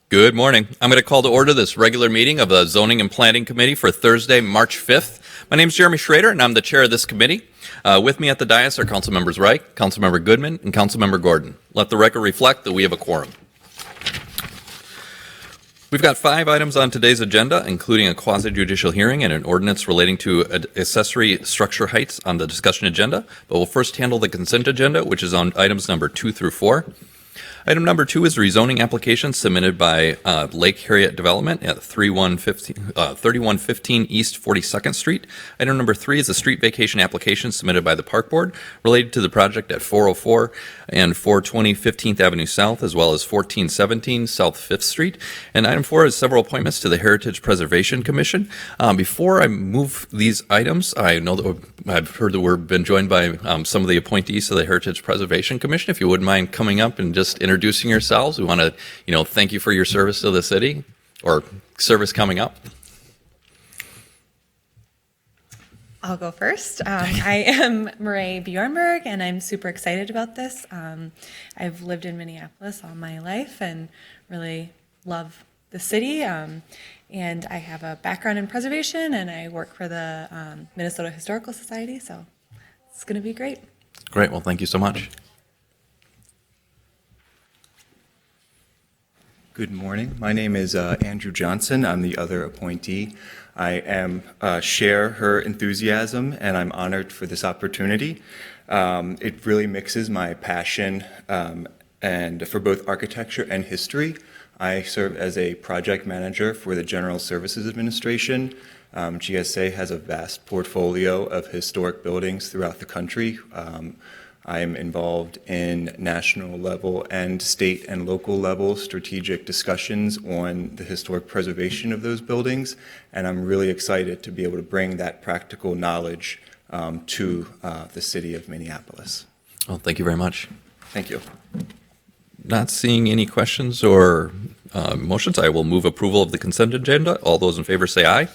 Good morning. I'm going to call to order this regular meeting of the Zoning and Planning Committee for Thursday, March 5th. My name is Jeremy Schrader, and I'm the chair of this committee. With me at the dais are Council Members Reich, Council Member Goodman, and Council Member Gordon. Let the record reflect that we have a quorum. We've got 5 items on today's agenda, including a quasi-judicial hearing and an ordinance relating to accessory structure heights on the discussion agenda. But we'll first handle the consent agenda, which is on items number 2 through 4. Item number 2 is rezoning application submitted by Lake Harriet Development at 3115 East 42nd Street. Item number 3 is a street vacation application submitted by the Park Board related to the project at 404 and 420 15th Avenue South, as well as 1417 South 5th Street. And item 4 is several appointments to the Heritage Preservation Commission. Before I move these items, I know that I've heard that we've been joined by some of the appointees to the Heritage Preservation Commission. If you wouldn't mind coming up and just introducing yourselves, we want to, thank you for your service to the city or service coming up. I'll go first. I am Marae Bjornberg, and I'm super excited about this. I've lived in Minneapolis all my life and really love the city. And I have a background in preservation, and I work for the Minnesota Historical Society, so it's going to be great. Great. Well, thank you so much. Good morning. My name is Andrew Johnson. I'm the other appointee. I share her enthusiasm, and I'm honored for this opportunity. It really mixes my passion and for both architecture and history. I serve as a project manager for the General Services Administration. GSA has a vast portfolio of historic buildings throughout the country. I am involved in national level and state and local level strategic discussions on the historic preservation of those buildings, and I'm really excited to be able to bring that practical knowledge to the city of Minneapolis. Well, thank you very much. Thank you. Not seeing any questions or motions, I will move approval of the consent agenda. All those in favor say aye.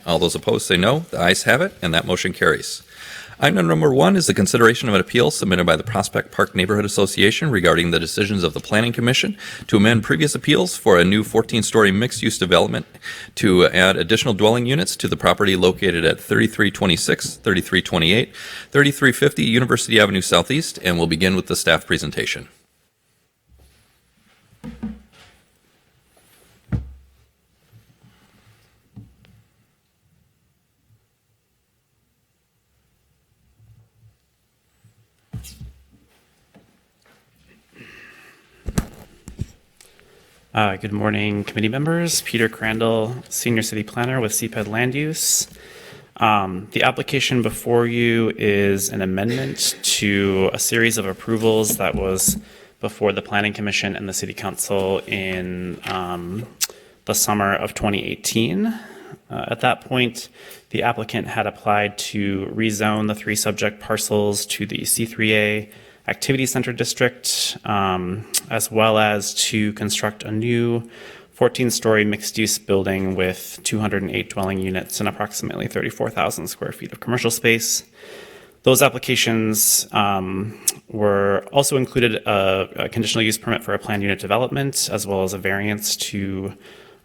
All those opposed say no. The ayes have it, and that motion carries. Item number 1 is the consideration of an appeal submitted by the Prospect Park Neighborhood Association regarding the decisions of the Planning Commission to amend previous appeals for a new 14-story mixed-use development to add additional dwelling units to the property located at 3326, 3328, 3350 University Avenue Southeast, and we'll begin with the staff presentation. Good morning, committee members. Peter Crandall, Senior City Planner with CPED Land Use. The application before you is an amendment to a series of approvals that was before the Planning Commission and the City Council in the summer of 2018. At that point, the applicant had applied to rezone the 3 subject parcels to the C3A Activity Center District, as well as to construct a new 14-story mixed-use building with 208 dwelling units and approximately 34,000 square feet of commercial space. Those applications were also included a conditional use permit for a planned unit development, as well as a variance to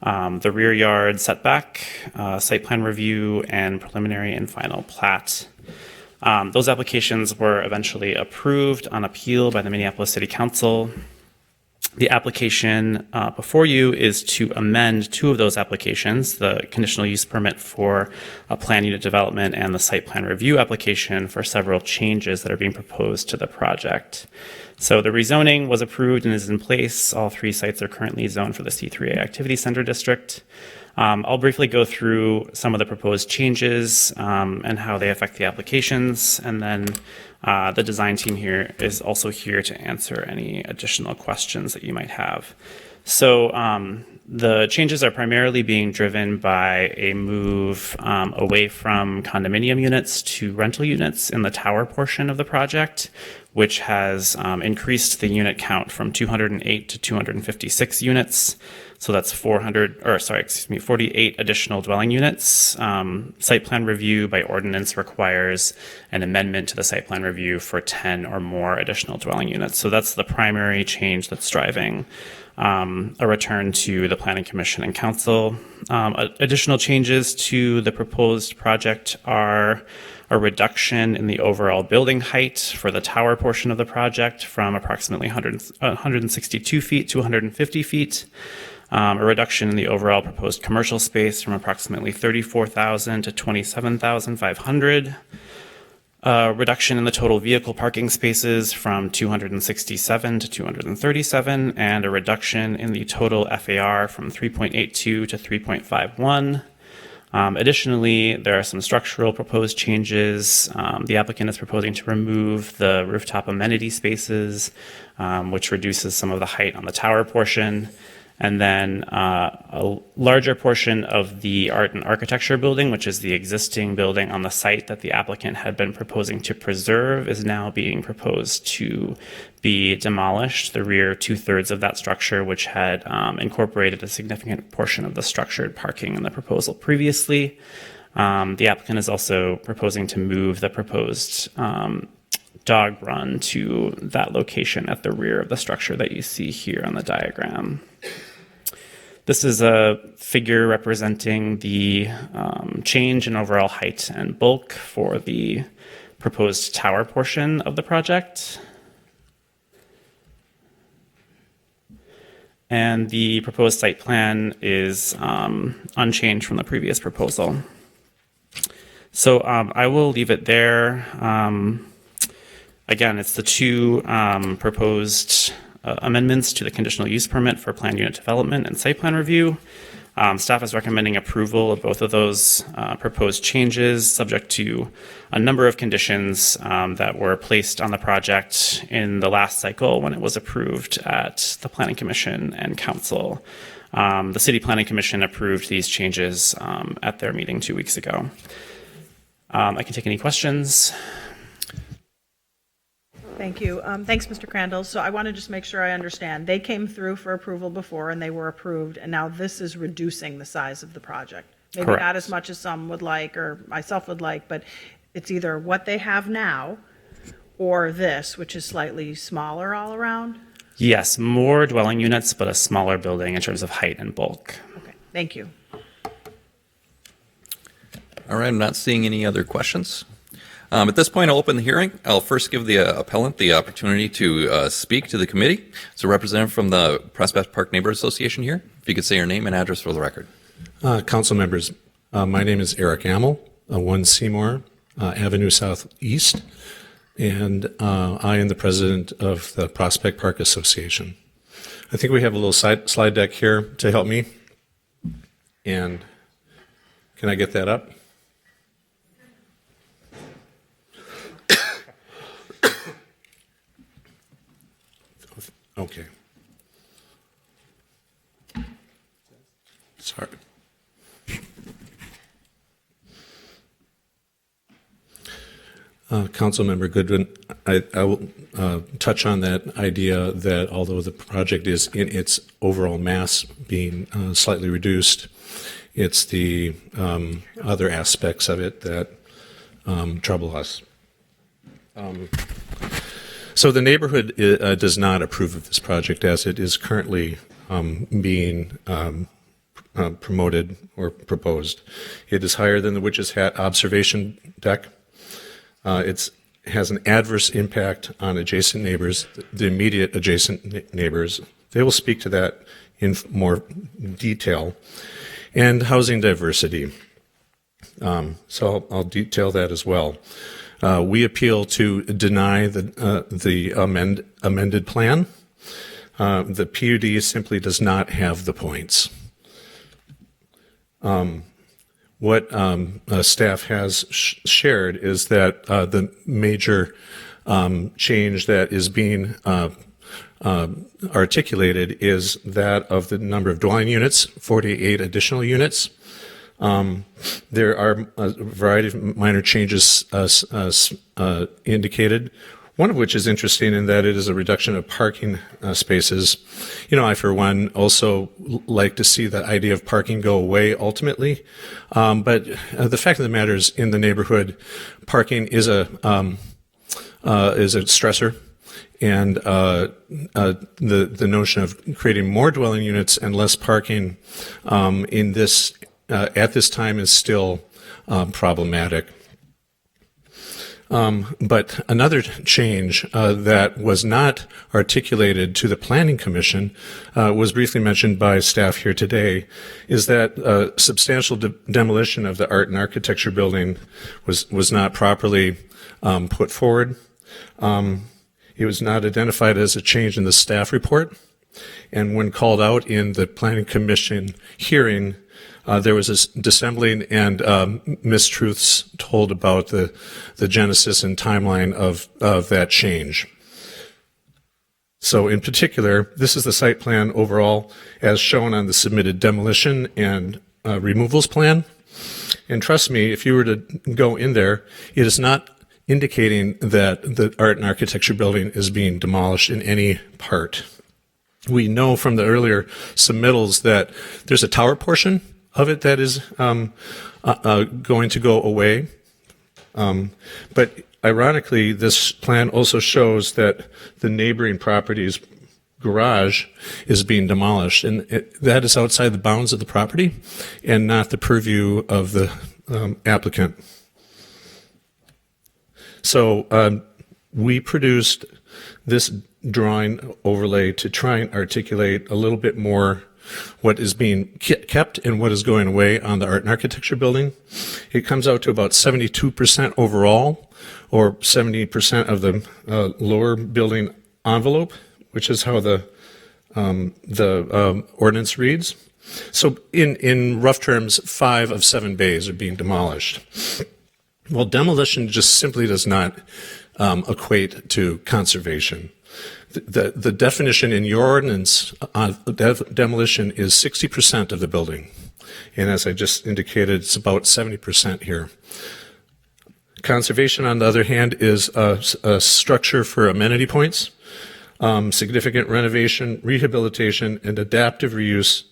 the rear yard setback, site plan review, and preliminary and final plat. Those applications were eventually approved on appeal by the Minneapolis City Council. The application before you is to amend 2 of those applications, the conditional use permit for a planned unit development and the site plan review application for several changes that are being proposed to the project. So the rezoning was approved and is in place. All 3 sites are currently zoned for the C3A Activity Center District. I'll briefly go through some of the proposed changes and how they affect the applications, and then the design team here is also here to answer any additional questions that you might have. So the changes are primarily being driven by a move away from condominium units to rental units in the tower portion of the project, which has increased the unit count from 208 to 256 units. So that's 48 additional dwelling units. Site plan review by ordinance requires an amendment to the site plan review for 10 or more additional dwelling units. So that's the primary change that's driving a return to the Planning Commission and Council. Additional changes to the proposed project are a reduction in the overall building height for the tower portion of the project from approximately 162 feet to 150 feet. A reduction in the overall proposed commercial space from approximately 34,000 to 27,500. A reduction in the total vehicle parking spaces from 267 to 237, and a reduction in the total FAR from 3.82 to 3.51. Additionally, there are some structural proposed changes. The applicant is proposing to remove the rooftop amenity spaces, which reduces some of the height on the tower portion. And then a larger portion of the art and architecture building, which is the existing building on the site that the applicant had been proposing to preserve, is now being proposed to be demolished. The rear 2/3 of that structure, which had incorporated a significant portion of the structured parking in the proposal previously. The applicant is also proposing to move the proposed dog run to that location at the rear of the structure that you see here on the diagram. This is a figure representing the change in overall height and bulk for the proposed tower portion of the project. And the proposed site plan is unchanged from the previous proposal. So I will leave it there. Again, it's the two proposed amendments to the conditional use permit for planned unit development and site plan review. Staff is recommending approval of both of those proposed changes, subject to a number of conditions that were placed on the project in the last cycle when it was approved at the Planning Commission and Council. The City Planning Commission approved these changes at their meeting 2 weeks ago. I can take any questions. Thank you. Thanks, Mr. Crandall. So I want to just make sure I understand. They came through for approval before and they were approved, and now this is reducing the size of the project. Maybe Correct. not as much as some would like or myself would like, but it's either what they have now or this, which is slightly smaller all around. Yes, more dwelling units, but a smaller building in terms of height and bulk. Okay, thank you. All right, I'm not seeing any other questions. At this point, I'll open the hearing. I'll first give the appellant the opportunity to speak to the committee. So, representative from the Prospect Park Neighborhood Association here. If you could say your name and address for the record. Council members, my name is Eric Amel, 1 Seymour Avenue Southeast, and I am the president of the Prospect Park Association. I think we have a little slide deck here to help me. And can I get that up? Okay. Sorry. Councilmember Goodwin, I will touch on that idea that although the project is in its overall mass being slightly reduced, it's the other aspects of it that trouble us. So the neighborhood does not approve of this project as it is currently being promoted or proposed. It is higher than the Witch's Hat observation deck. It has an adverse impact on adjacent neighbors, the immediate adjacent neighbors. They will speak to that in more detail. And housing diversity. So I'll detail that as well. We appeal to deny the amended plan. The PUD simply does not have the points. What staff has shared is that the major change that is being articulated is that of the number of dwelling units, 48 additional units. There are a variety of minor changes indicated, one of which is interesting in that it is a reduction of parking spaces. You know, I, for one, also like to see the idea of parking go away ultimately. But the fact of the matter is, in the neighborhood, parking is a stressor. and the notion of creating more dwelling units and less parking in this at this time is still problematic. But another change that was not articulated to the Planning Commission was briefly mentioned by staff here today, is that substantial demolition of the art and architecture building was not properly put forward. It was not identified as a change in the staff report, and when called out in the Planning Commission hearing, there was this dissembling and mistruths told about the genesis and timeline of that change. So in particular, this is the site plan overall as shown on the submitted demolition and removals plan. And trust me, if you were to go in there, it is not indicating that the art and architecture building is being demolished in any part. We know from the earlier submittals that there's a tower portion of it that is going to go away. But ironically, this plan also shows that the neighboring property's garage is being demolished, and that is outside the bounds of the property and not the purview of the applicant. So we produced this drawing overlay to try and articulate a little bit more what is being kept and what is going away on the art and architecture building. It comes out to about 72% overall, or 70% of the lower building envelope, which is how the ordinance reads. So in rough terms, 5 of 7 bays are being demolished. Well, demolition just simply does not equate to conservation. The definition in your ordinance on demolition is 60% of the building. And as I just indicated, it's about 70% here. Conservation, on the other hand, is a structure for amenity points, significant renovation, rehabilitation, and adaptive reuse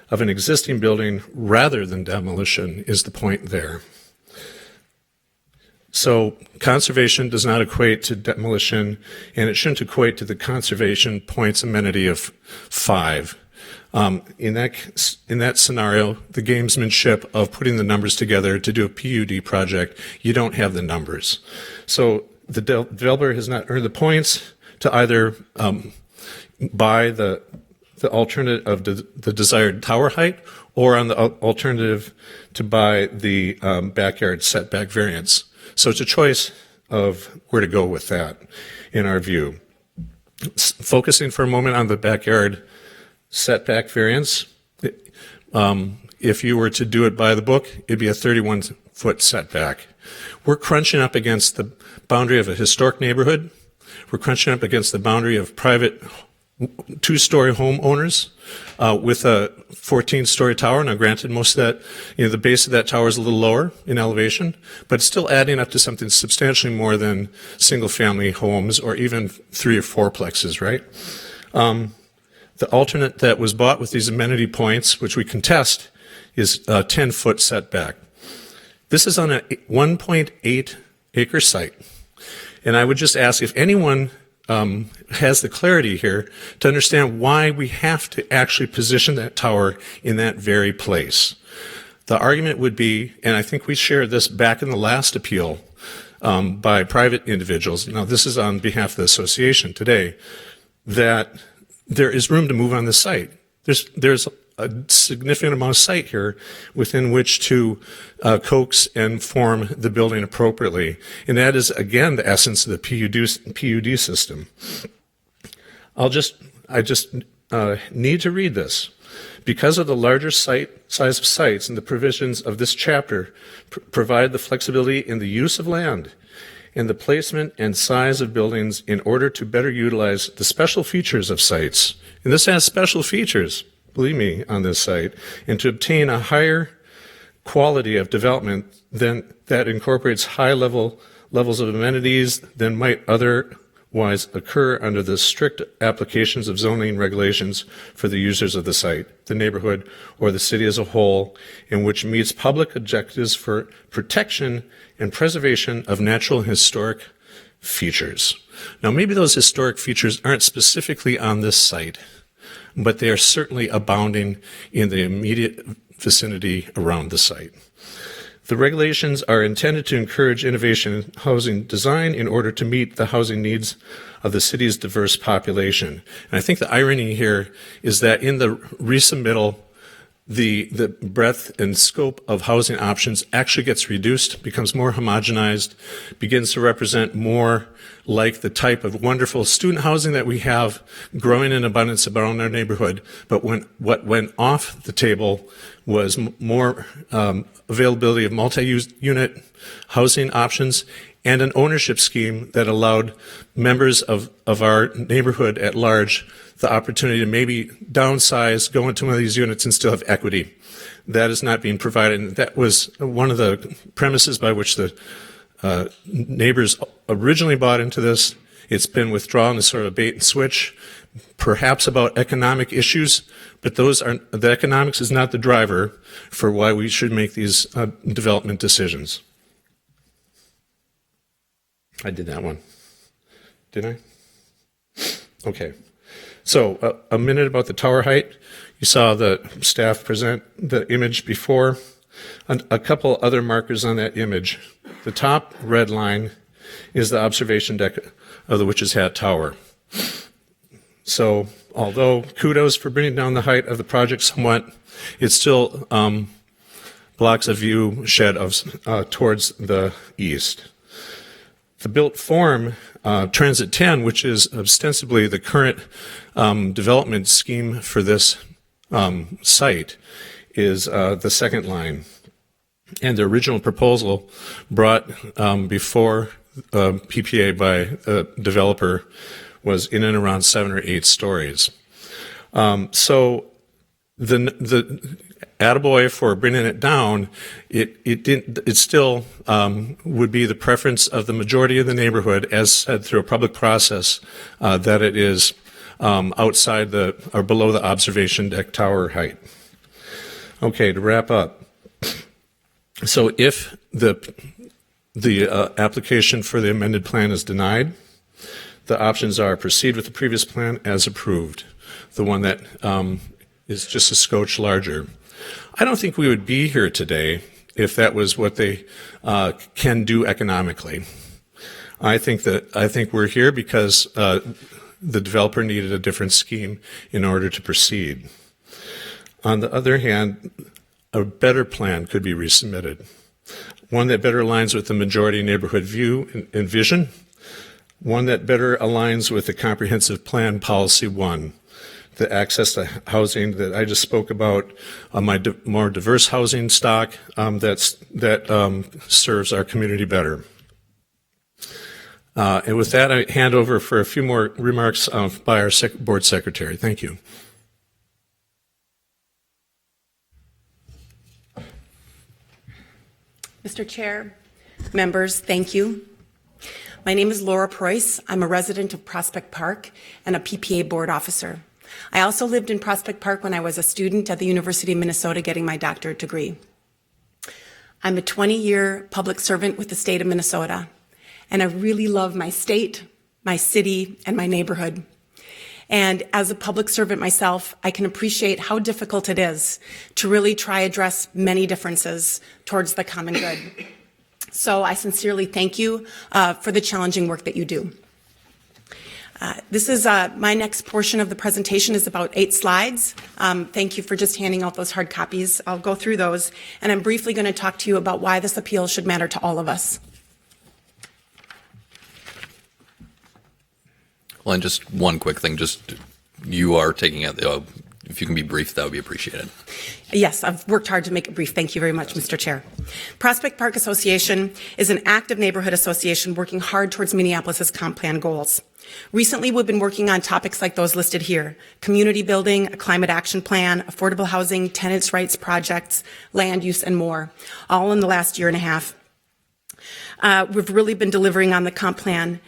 of an existing building rather than demolition is the point there. So conservation does not equate to demolition, and it shouldn't equate to the conservation points amenity of 5. In that scenario, the gamesmanship of putting the numbers together to do a PUD project, you don't have the numbers. So the developer has not earned the points to either buy the alternative of the desired tower height, or on the alternative to buy the backyard setback variance. So it's a choice of where to go with that, in our view. Focusing for a moment on the backyard setback variance, if you were to do it by the book, it'd be a 31-foot setback. We're crunching up against the boundary of a historic neighborhood. We're crunching up against the boundary of private 2-story homeowners with a 14-story tower. Now, granted, most of that, the base of that tower is a little lower in elevation, but it's still adding up to something substantially more than single-family homes or even 3 or 4 plexes, right? The alternate that was bought with these amenity points, which we contest, is a 10-foot setback. This is on a 1.8 acre site. And I would just ask if anyone has the clarity here to understand why we have to actually position that tower in that very place. The argument would be, and I think we shared this back in the last appeal by private individuals, now this is on behalf of the association today, that there is room to move on the site. There's a significant amount of site here within which to coax and form the building appropriately. And that is, again, the essence of the PUD system. I just need to read this. Because of the larger size of sites and the provisions of this chapter provide the flexibility in the use of land and the placement and size of buildings in order to better utilize the special features of sites. And this has special features, believe me, on this site, and to obtain a higher quality of development that incorporates high levels of amenities than might otherwise occur under the strict applications of zoning regulations for the users of the site, the neighborhood, or the city as a whole, and which meets public objectives for protection and preservation of natural and historic features. Now, maybe those historic features aren't specifically on this site, but they are certainly abounding in the immediate vicinity around the site. The regulations are intended to encourage innovation in housing design in order to meet the housing needs of the city's diverse population. And I think the irony here is that in the resubmittal, the breadth and scope of housing options actually gets reduced, becomes more homogenized, begins to represent more like the type of wonderful student housing that we have growing in abundance around our neighborhood. But what went off the table was more availability of multi-unit housing options and an ownership scheme that allowed members of our neighborhood at large the opportunity to maybe downsize, go into one of these units and still have equity. That is not being provided. And that was one of the premises by which the neighbors originally bought into this. It's been withdrawn as sort of a bait and switch, perhaps about economic issues, but the economics is not the driver for why we should make these development decisions. I did that one. Did I? Okay. So a minute about the tower height. You saw the staff present the image before. A couple other markers on that image. The top red line is the observation deck of the Witch's Hat Tower. So although kudos for bringing down the height of the project somewhat, it still blocks a view shed towards the east. The built form, Transit 10, which is ostensibly the current development scheme for this site, is the second line. And the original proposal brought before PPA by the developer was in and around 7 or 8 stories. So the attaboy for bringing it down, it still would be the preference of the majority of the neighborhood, as said through a public process, that it is outside or below the observation deck tower height. Okay, to wrap up. So if the application for the amended plan is denied, the options are proceed with the previous plan as approved, the one that is just a scotch larger. I don't think we would be here today if that was what they can do economically. I think we're here because the developer needed a different scheme in order to proceed. On the other hand, a better plan could be resubmitted, one that better aligns with the majority neighborhood view and vision, one that better aligns with the comprehensive plan policy 1, the access to housing that I just spoke about, more diverse housing stock that serves our community better. And with that, I hand over for a few more remarks by our board secretary. Thank you. Mr. Chair, members, thank you. My name is Laura Preuss. I'm a resident of Prospect Park and a PPA board officer. I also lived in Prospect Park when I was a student at the University of Minnesota getting my doctorate degree. I'm a 20-year public servant with the state of Minnesota, and I really love my state, my city, and my neighborhood. And as a public servant myself, I can appreciate how difficult it is to really try address many differences towards the common good. So I sincerely thank you for the challenging work that you do. This is my next portion of the presentation is about 8 slides. Thank you for just handing out those hard copies. I'll go through those, and I'm briefly going to talk to you about why this appeal should matter to all of us. Well, and just one quick thing, you are taking it, if you can be brief, that would be appreciated. Yes, I've worked hard to make it brief. Thank you very much, Mr. Chair. Prospect Park Association is an active neighborhood association working hard towards Minneapolis's comp plan goals. Recently, we've been working on topics like those listed here: community building, a climate action plan, affordable housing, tenants' rights projects, land use, and more, all in the last year and a half. We've really been delivering on the comp plan.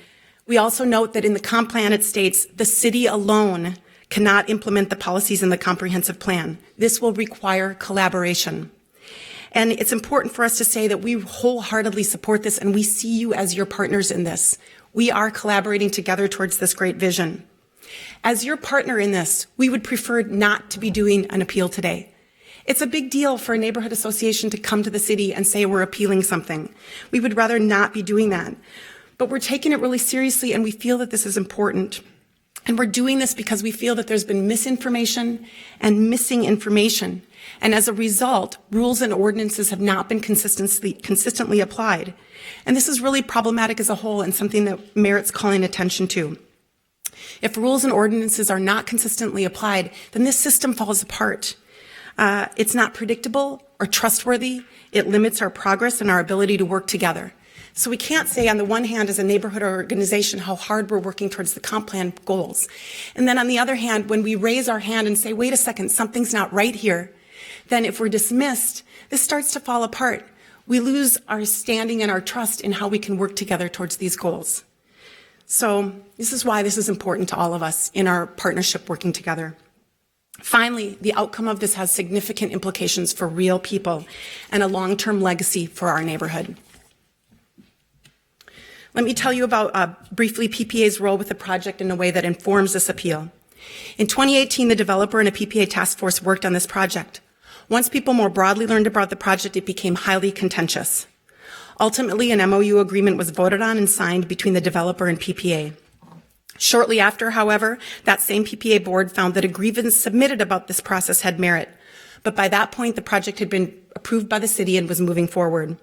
We also note that in the comp plan, it states the city alone cannot implement the policies in the comprehensive plan. This will require collaboration. And it's important for us to say that we wholeheartedly support this and we see you as your partners in this. We are collaborating together towards this great vision. As your partner in this, we would prefer not to be doing an appeal today. It's a big deal for a neighborhood association to come to the city and say we're appealing something. We would rather not be doing that. But we're taking it really seriously and we feel that this is important. And we're doing this because we feel that there's been misinformation and missing information. And as a result, rules and ordinances have not been consistently applied. And this is really problematic as a whole and something that merits calling attention to. If rules and ordinances are not consistently applied, then this system falls apart. It's not predictable or trustworthy. It limits our progress and our ability to work together. So we can't say on the one hand as a neighborhood organization how hard we're working towards the comp plan goals. And then on the other hand, when we raise our hand and say, wait a second, something's not right here, then if we're dismissed, this starts to fall apart. We lose our standing and our trust in how we can work together towards these goals. So this is why this is important to all of us in our partnership working together. Finally, the outcome of this has significant implications for real people and a long-term legacy for our neighborhood. Let me tell you about briefly PPA's role with the project in a way that informs this appeal. In 2018, the developer and a PPA task force worked on this project. Once people more broadly learned about the project, it became highly contentious. Ultimately, an MOU agreement was voted on and signed between the developer and PPA. Shortly after, however, that same PPA board found that a grievance submitted about this process had merit. But by that point, the project had been approved by the city and was moving forward.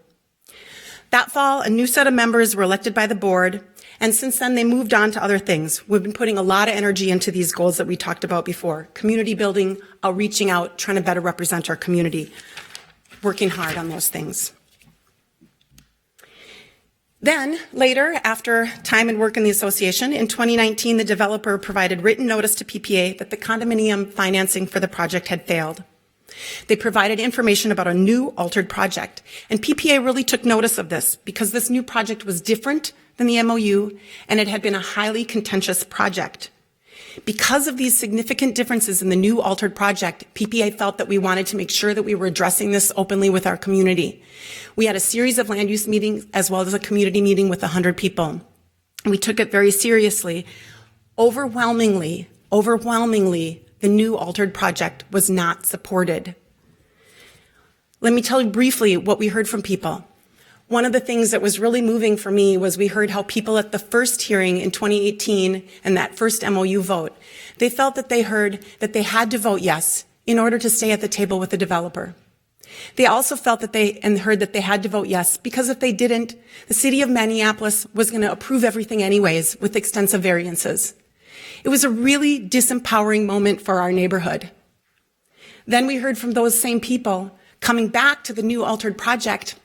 That fall, a new set of members were elected by the board, and since then they moved on to other things. We've been putting a lot of energy into these goals that we talked about before. Community building, reaching out, trying to better represent our community, working hard on those things. Then, later, after time and work in the association, in 2019, the developer provided written notice to PPA that the condominium financing for the project had failed. They provided information about a new altered project, and PPA really took notice of this because this new project was different than the MOU, and it had been a highly contentious project. Because of these significant differences in the new altered project, PPA felt that we wanted to make sure that we were addressing this openly with our community. We had a series of land use meetings as well as a community meeting with 100 people. We took it very seriously. Overwhelmingly, the new altered project was not supported. Let me tell you briefly what we heard from people. One of the things that was really moving for me was we heard how people at the first hearing in 2018 and that first MOU vote, they felt that they heard that they had to vote yes in order to stay at the table with the developer. They also felt that heard that they had to vote yes because if they didn't, the city of Minneapolis was going to approve everything anyways with extensive variances. It was a really disempowering moment for our neighborhood. Then we heard from those same people coming back to the new altered project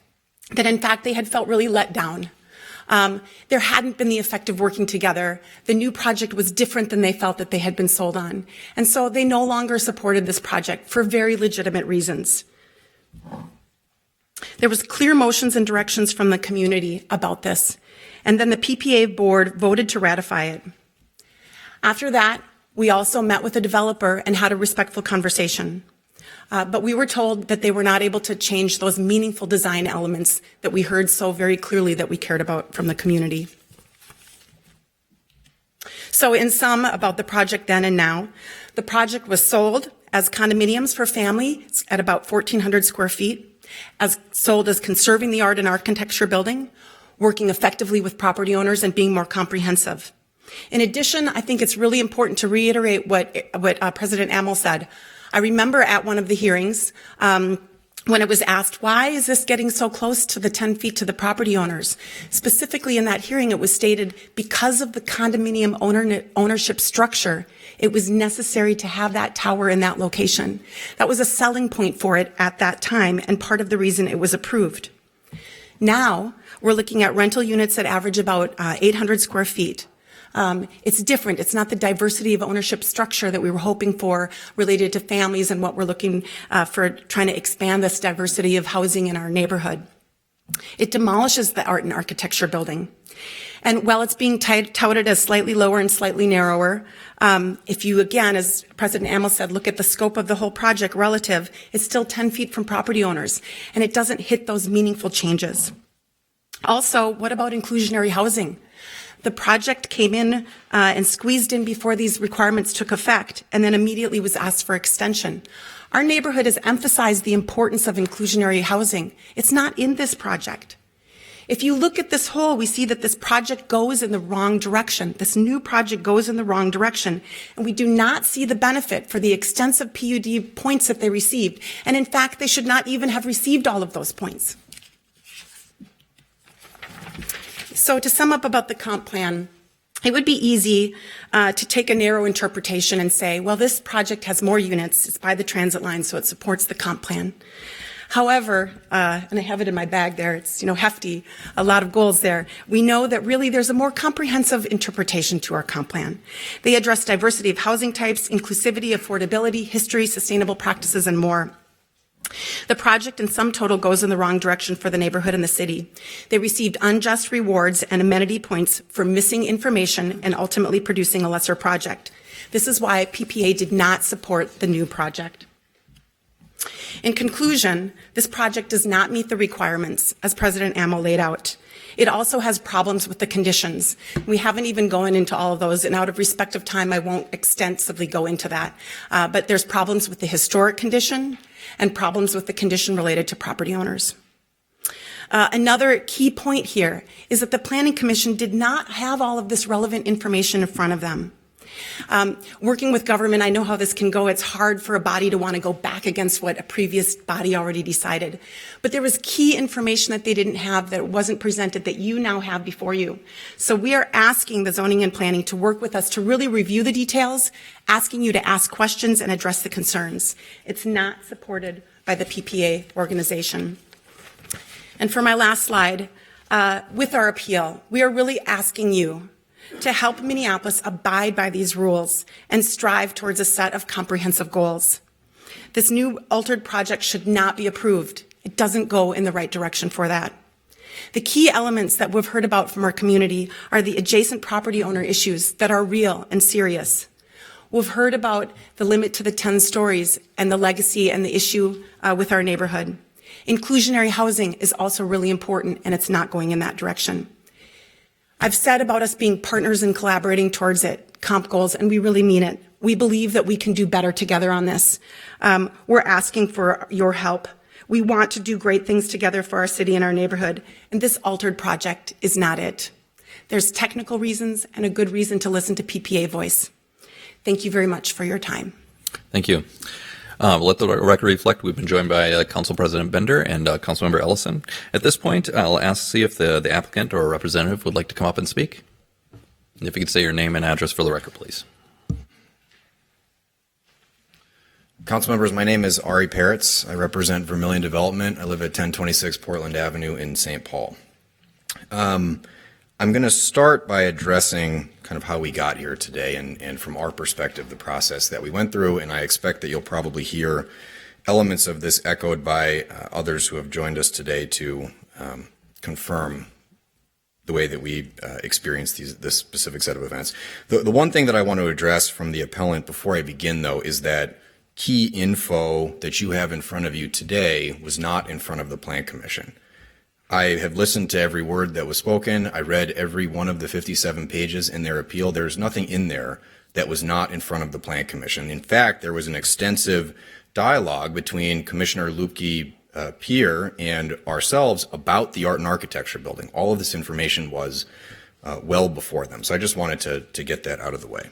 that in fact they had felt really let down. There hadn't been the effect of working together. The new project was different than they felt that they had been sold on. And so they no longer supported this project for very legitimate reasons. There was clear motions and directions from the community about this. And then the PPA board voted to ratify it. After that, we also met with the developer and had a respectful conversation. But we were told that they were not able to change those meaningful design elements that we heard so very clearly that we cared about from the community. So in sum, about the project then and now, the project was sold as condominiums for families at about 1,400 square feet, as sold as conserving the art and architecture building, working effectively with property owners and being more comprehensive. In addition, I think it's really important to reiterate what President Amel said. I remember at one of the hearings when it was asked, why is this getting so close to the 10 feet to the property owners? Specifically in that hearing, it was stated because of the condominium ownership structure, it was necessary to have that tower in that location. That was a selling point for it at that time and part of the reason it was approved. Now, we're looking at rental units that average about 800 square feet. It's different. It's not the diversity of ownership structure that we were hoping for related to families and what we're looking for trying to expand this diversity of housing in our neighborhood. It demolishes the art and architecture building. And while it's being touted as slightly lower and slightly narrower, if you, again, as President Amell said, look at the scope of the whole project relative, it's still 10 feet from property owners, and it doesn't hit those meaningful changes. Also, what about inclusionary housing? The project came in and squeezed in before these requirements took effect, and then immediately was asked for extension. Our neighborhood has emphasized the importance of inclusionary housing. It's not in this project. If you look at this whole, we see that this project goes in the wrong direction. This new project goes in the wrong direction, and we do not see the benefit for the extensive PUD points that they received. And in fact, they should not even have received all of those points. So to sum up about the comp plan, it would be easy to take a narrow interpretation and say, well, this project has more units, it's by the transit line, so it supports the comp plan. However, and I have it in my bag there, it's, hefty, a lot of goals there. We know that really there's a more comprehensive interpretation to our comp plan. They address diversity of housing types, inclusivity, affordability, history, sustainable practices, and more. The project in sum total goes in the wrong direction for the neighborhood and the city. They received unjust rewards and amenity points for missing information and ultimately producing a lesser project. This is why PPA did not support the new project. In conclusion, this project does not meet the requirements as President Amell laid out. It also has problems with the conditions. We haven't even gone into all of those, and out of respect of time, I won't extensively go into that. But there's problems with the historic condition and problems with the condition related to property owners. Another key point here is that the Planning Commission did not have all of this relevant information in front of them. Working with government, I know how this can go. It's hard for a body to want to go back against what a previous body already decided. But there was key information that they didn't have, that wasn't presented, that you now have before you. So we are asking the zoning and planning to work with us to really review the details, asking you to ask questions and address the concerns. It's not supported by the PPA organization. And for my last slide, with our appeal, we are really asking you to help Minneapolis abide by these rules and strive towards a set of comprehensive goals. This new altered project should not be approved. It doesn't go in the right direction for that. The key elements that we've heard about from our community are the adjacent property owner issues that are real and serious. We've heard about the limit to the 10 stories and the legacy and the issue with our neighborhood. Inclusionary housing is also really important, and it's not going in that direction. I've said about us being partners and collaborating towards it, comp goals, and we really mean it. We believe that we can do better together on this. We're asking for your help. We want to do great things together for our city and our neighborhood, and this altered project is not it. There's technical reasons and a good reason to listen to PPA voice. Thank you very much for your time. Thank you. Let the record reflect we've been joined by Council President Bender and Councilmember Ellison. At this point, I'll see if the applicant or representative would like to come up and speak. If you could say your name and address for the record, please. Council members, my name is Ari Peretz. I represent Vermilion Development. I live at 1026 Portland Avenue in St. Paul. I'm going to start by addressing kind of how we got here today and from our perspective, the process that we went through, and I expect that you'll probably hear elements of this echoed by others who have joined us today to confirm the way that we experienced this specific set of events. The one thing that I want to address from the appellant before I begin, though, is that key info that you have in front of you today was not in front of the Plan Commission. I have listened to every word that was spoken. I read every one of the 57 pages in their appeal. There's nothing in there that was not in front of the Plan Commission. In fact, there was an extensive dialogue between Commissioner Lupke Pierre and ourselves about the art and architecture building. All of this information was well before them. So I just wanted to get that out of the way.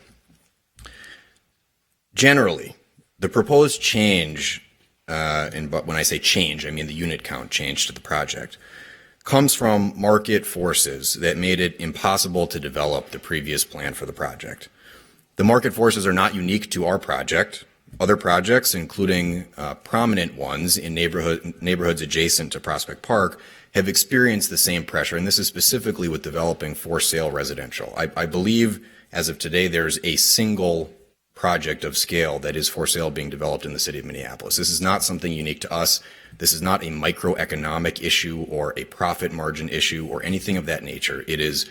Generally, the proposed change, but when I say change, I mean the unit count change to the project, comes from market forces that made it impossible to develop the previous plan for the project. The market forces are not unique to our project. Other projects, including prominent ones in neighborhoods adjacent to Prospect Park, have experienced the same pressure, and this is specifically with developing for sale residential. I believe, as of today, there's a single project of scale that is for sale being developed in the city of Minneapolis. This is not something unique to us. This is not a microeconomic issue or a profit margin issue or anything of that nature. It is,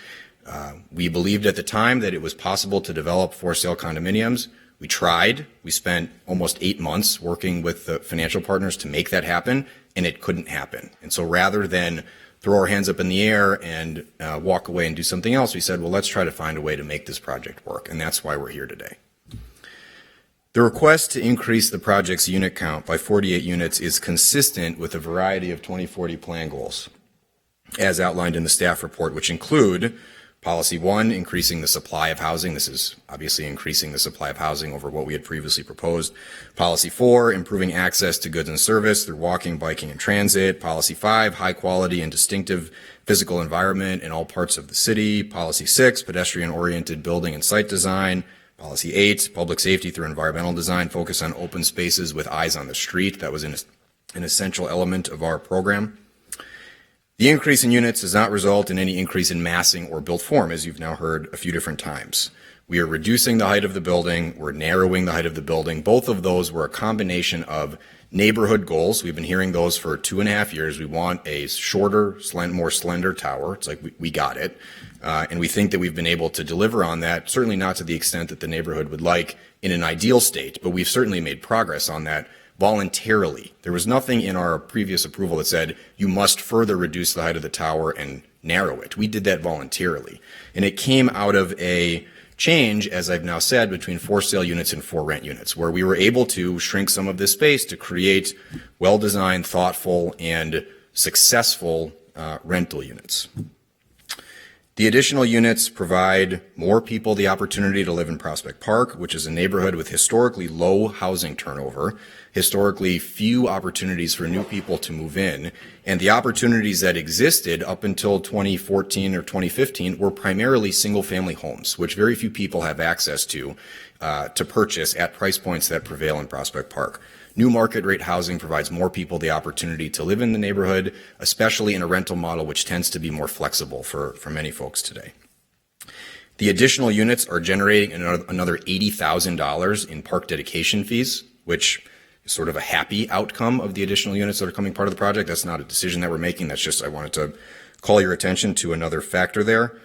we believed at the time that it was possible to develop for sale condominiums. We tried. We spent almost 8 months working with the financial partners to make that happen, and it couldn't happen. And so rather than throw our hands up in the air and walk away and do something else, we said, well, let's try to find a way to make this project work. And that's why we're here today. The request to increase the project's unit count by 48 units is consistent with a variety of 2040 plan goals, as outlined in the staff report, which include Policy 1, increasing the supply of housing. This is obviously increasing the supply of housing over what we had previously proposed. Policy 4, improving access to goods and service through walking, biking, and transit. Policy 5, high quality and distinctive physical environment in all parts of the city. Policy 6, pedestrian-oriented building and site design. Policy 8, public safety through environmental design, focus on open spaces with eyes on the street. That was an essential element of our program. The increase in units does not result in any increase in massing or built form, as you've now heard a few different times. We are reducing the height of the building. We're narrowing the height of the building. Both of those were a combination of neighborhood goals. We've been hearing those for 2.5 years. We want a shorter, more slender tower. It's like we got it. And we think that we've been able to deliver on that, certainly not to the extent that the neighborhood would like in an ideal state, but we've certainly made progress on that voluntarily. There was nothing in our previous approval that said you must further reduce the height of the tower and narrow it. We did that voluntarily. And it came out of a change, as I've now said, between for sale units and for rent units, where we were able to shrink some of this space to create well-designed, thoughtful, and successful rental units. The additional units provide more people the opportunity to live in Prospect Park, which is a neighborhood with historically low housing turnover, historically few opportunities for new people to move in, and the opportunities that existed up until 2014 or 2015 were primarily single-family homes, which very few people have access to purchase at price points that prevail in Prospect Park. New market rate housing provides more people the opportunity to live in the neighborhood, especially in a rental model which tends to be more flexible for many folks today. The additional units are generating another $80,000 in park dedication fees, which is sort of a happy outcome of the additional units that are coming part of the project. That's not a decision that we're making. That's just, I wanted to call your attention to another factor there.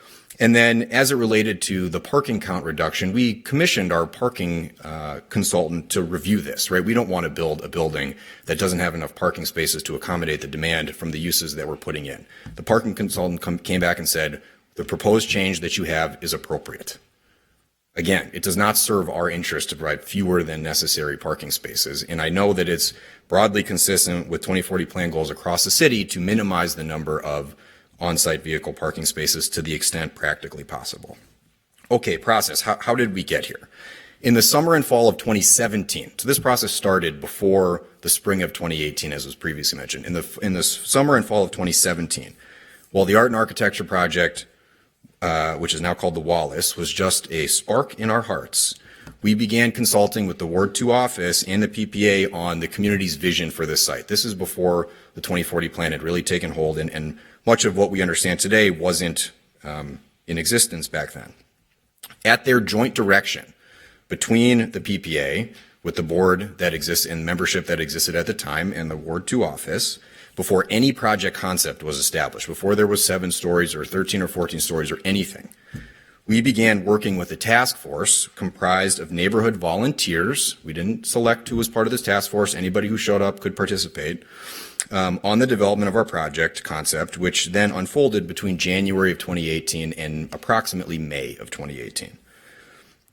And then as it related to the parking count reduction, we commissioned our parking consultant to review this, right? We don't want to build a building that doesn't have enough parking spaces to accommodate the demand from the uses that we're putting in. The parking consultant came back and said, the proposed change that you have is appropriate. Again, it does not serve our interest to provide fewer than necessary parking spaces. And I know that it's broadly consistent with 2040 plan goals across the city to minimize the number of on-site vehicle parking spaces to the extent practically possible. Okay, process. How did we get here? In the summer and fall of 2017, so this process started before the spring of 2018, as was previously mentioned. In the summer and fall of 2017, while the Art and Architecture Project, which is now called the Wallace, was just a spark in our hearts, we began consulting with the Ward 2 office and the PPA on the community's vision for this site. This is before the 2040 plan had really taken hold, and much of what we understand today wasn't in existence back then. At their joint direction between the PPA, with the board that exists and membership that existed at the time, and the Ward 2 office, before any project concept was established, before there was 7 stories or 13 or 14 stories or anything, we began working with a task force comprised of neighborhood volunteers. We didn't select who was part of this task force. Anybody who showed up could participate on the development of our project concept, which then unfolded between January of 2018 and approximately May of 2018.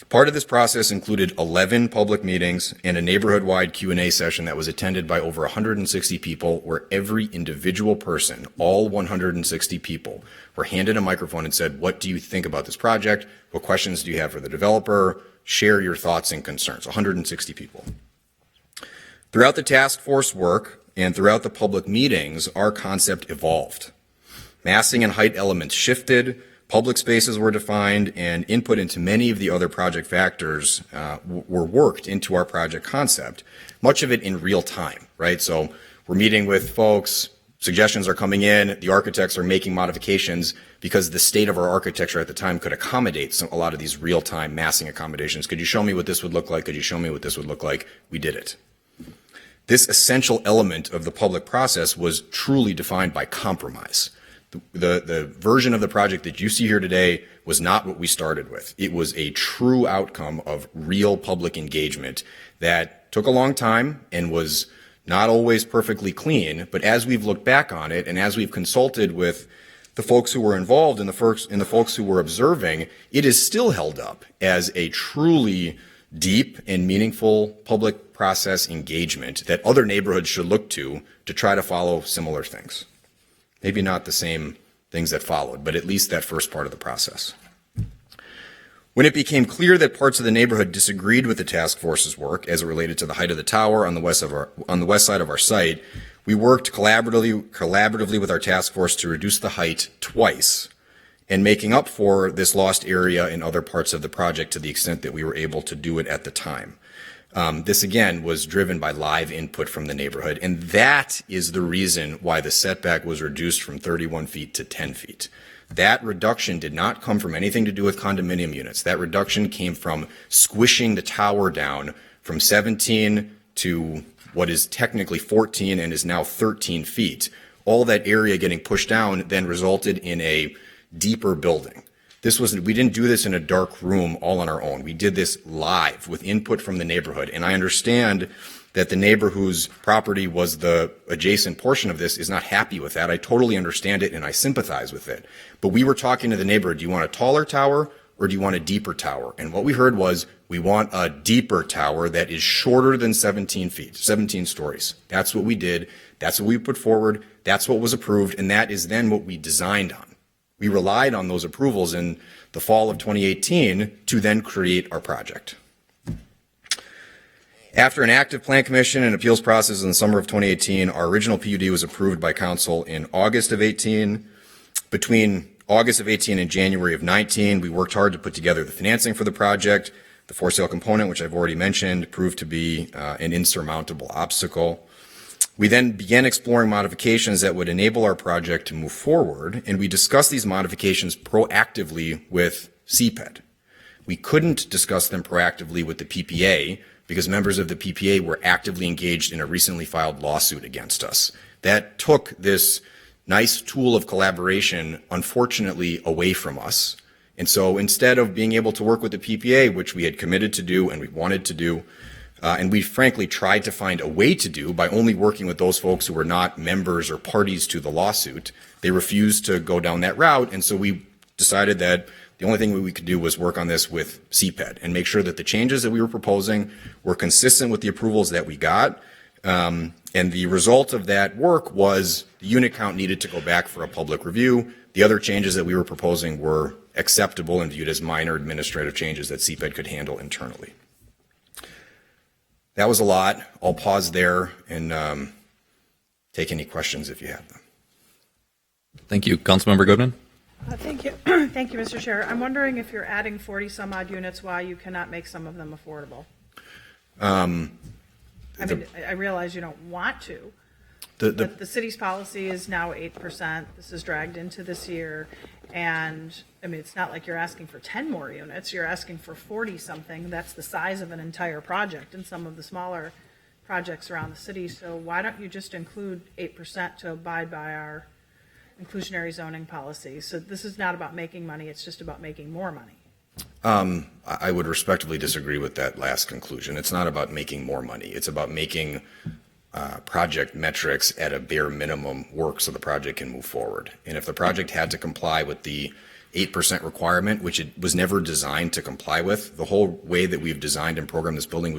Part of this process included 11 public meetings and a neighborhood-wide Q&A session that was attended by over 160 people, where every individual person, all 160 people, were handed a microphone and said, what do you think about this project? What questions do you have for the developer? Share your thoughts and concerns. 160 people. Throughout the task force work and throughout the public meetings, our concept evolved. Massing and height elements shifted, public spaces were defined, and input into many of the other project factors were worked into our project concept, much of it in real time, right? So we're meeting with folks, suggestions are coming in, the architects are making modifications because the state of our architecture at the time could accommodate a lot of these real-time massing accommodations. Could you show me what this would look like? Could you show me what this would look like? We did it. This essential element of the public process was truly defined by compromise. The version of the project that you see here today was not what we started with. It was a true outcome of real public engagement that took a long time and was not always perfectly clean, but as we've looked back on it and as we've consulted with the folks who were involved and the folks who were observing, it is still held up as a truly deep and meaningful public process engagement that other neighborhoods should look to try to follow similar things. Maybe not the same things that followed, but at least that first part of the process. When it became clear that parts of the neighborhood disagreed with the task force's work as it related to the height of the tower on the west side of our site, we worked collaboratively with our task force to reduce the height twice, and making up for this lost area in other parts of the project to the extent that we were able to do it at the time. This again was driven by live input from the neighborhood, and that is the reason why the setback was reduced from 31 feet to 10 feet. That reduction did not come from anything to do with condominium units. That reduction came from squishing the tower down from 17 to what is technically 14 and is now 13 feet. All that area getting pushed down then resulted in a deeper building. We didn't do this in a dark room all on our own. We did this live with input from the neighborhood. And I understand that the neighbor whose property was the adjacent portion of this is not happy with that. I totally understand it and I sympathize with it. But we were talking to the neighbor, do you want a taller tower or do you want a deeper tower? And what we heard was, we want a deeper tower that is shorter than 17 feet, 17 stories. That's what we did. That's what we put forward. That's what was approved. And that is then what we designed on. We relied on those approvals in the fall of 2018 to then create our project. After an active plan commission and appeals process in the summer of 2018, our original PUD was approved by council in August of 18. Between August of 18 and January of 19, we worked hard to put together the financing for the project. The for sale component, which I've already mentioned, proved to be an insurmountable obstacle. We then began exploring modifications that would enable our project to move forward, and we discussed these modifications proactively with CPED. We couldn't discuss them proactively with the PPA because members of the PPA were actively engaged in a recently filed lawsuit against us. That took this nice tool of collaboration, unfortunately, away from us. And so instead of being able to work with the PPA, which we had committed to do and we wanted to do, and we frankly tried to find a way to do by only working with those folks who were not members or parties to the lawsuit, they refused to go down that route. And so we decided that the only thing we could do was work on this with CPED and make sure that the changes that we were proposing were consistent with the approvals that we got. And the result of that work was the unit count needed to go back for a public review. The other changes that we were proposing were acceptable and viewed as minor administrative changes that CPED could handle internally. That was a lot. I'll pause there and take any questions if you have them. Thank you. Councilmember Goodman? Thank you. Thank you, Mr. Chair. I'm wondering if you're adding 40 some odd units, why you cannot make some of them affordable? I realize you don't want to, but the city's policy is now 8%. This is dragged into this year. And I mean, it's not like you're asking for 10 more units. You're asking for 40 something. That's the size of an entire project in some of the smaller projects around the city. So why don't you just include 8% to abide by our inclusionary zoning policy? So this is not about making money. It's just about making more money. I would respectfully disagree with that last conclusion. It's not about making more money. It's about making project metrics at a bare minimum work so the project can move forward. And if the project had to comply with the 8% requirement, which it was never designed to comply with, the whole way that we've designed and programmed this building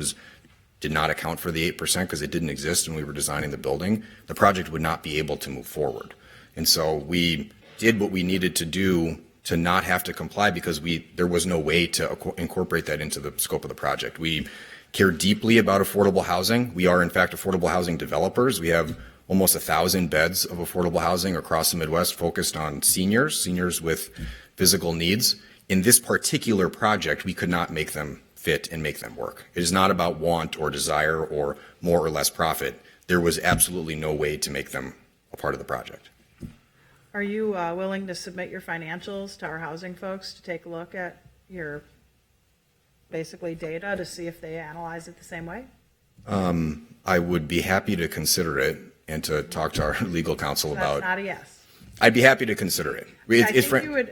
did not account for the 8% because it didn't exist when we were designing the building, the project would not be able to move forward. And so we did what we needed to do to not have to comply because there was no way to incorporate that into the scope of the project. We care deeply about affordable housing. We are, in fact, affordable housing developers. We have almost 1,000 beds of affordable housing across the Midwest focused on seniors with physical needs. In this particular project, we could not make them fit and make them work. It is not about want or desire or more or less profit. There was absolutely no way to make them a part of the project. Are you willing to submit your financials to our housing folks to take a look at your basically data to see if they analyze it the same way? I would be happy to consider it and to talk to our legal counsel That's about. not a yes. I'd be happy to consider it.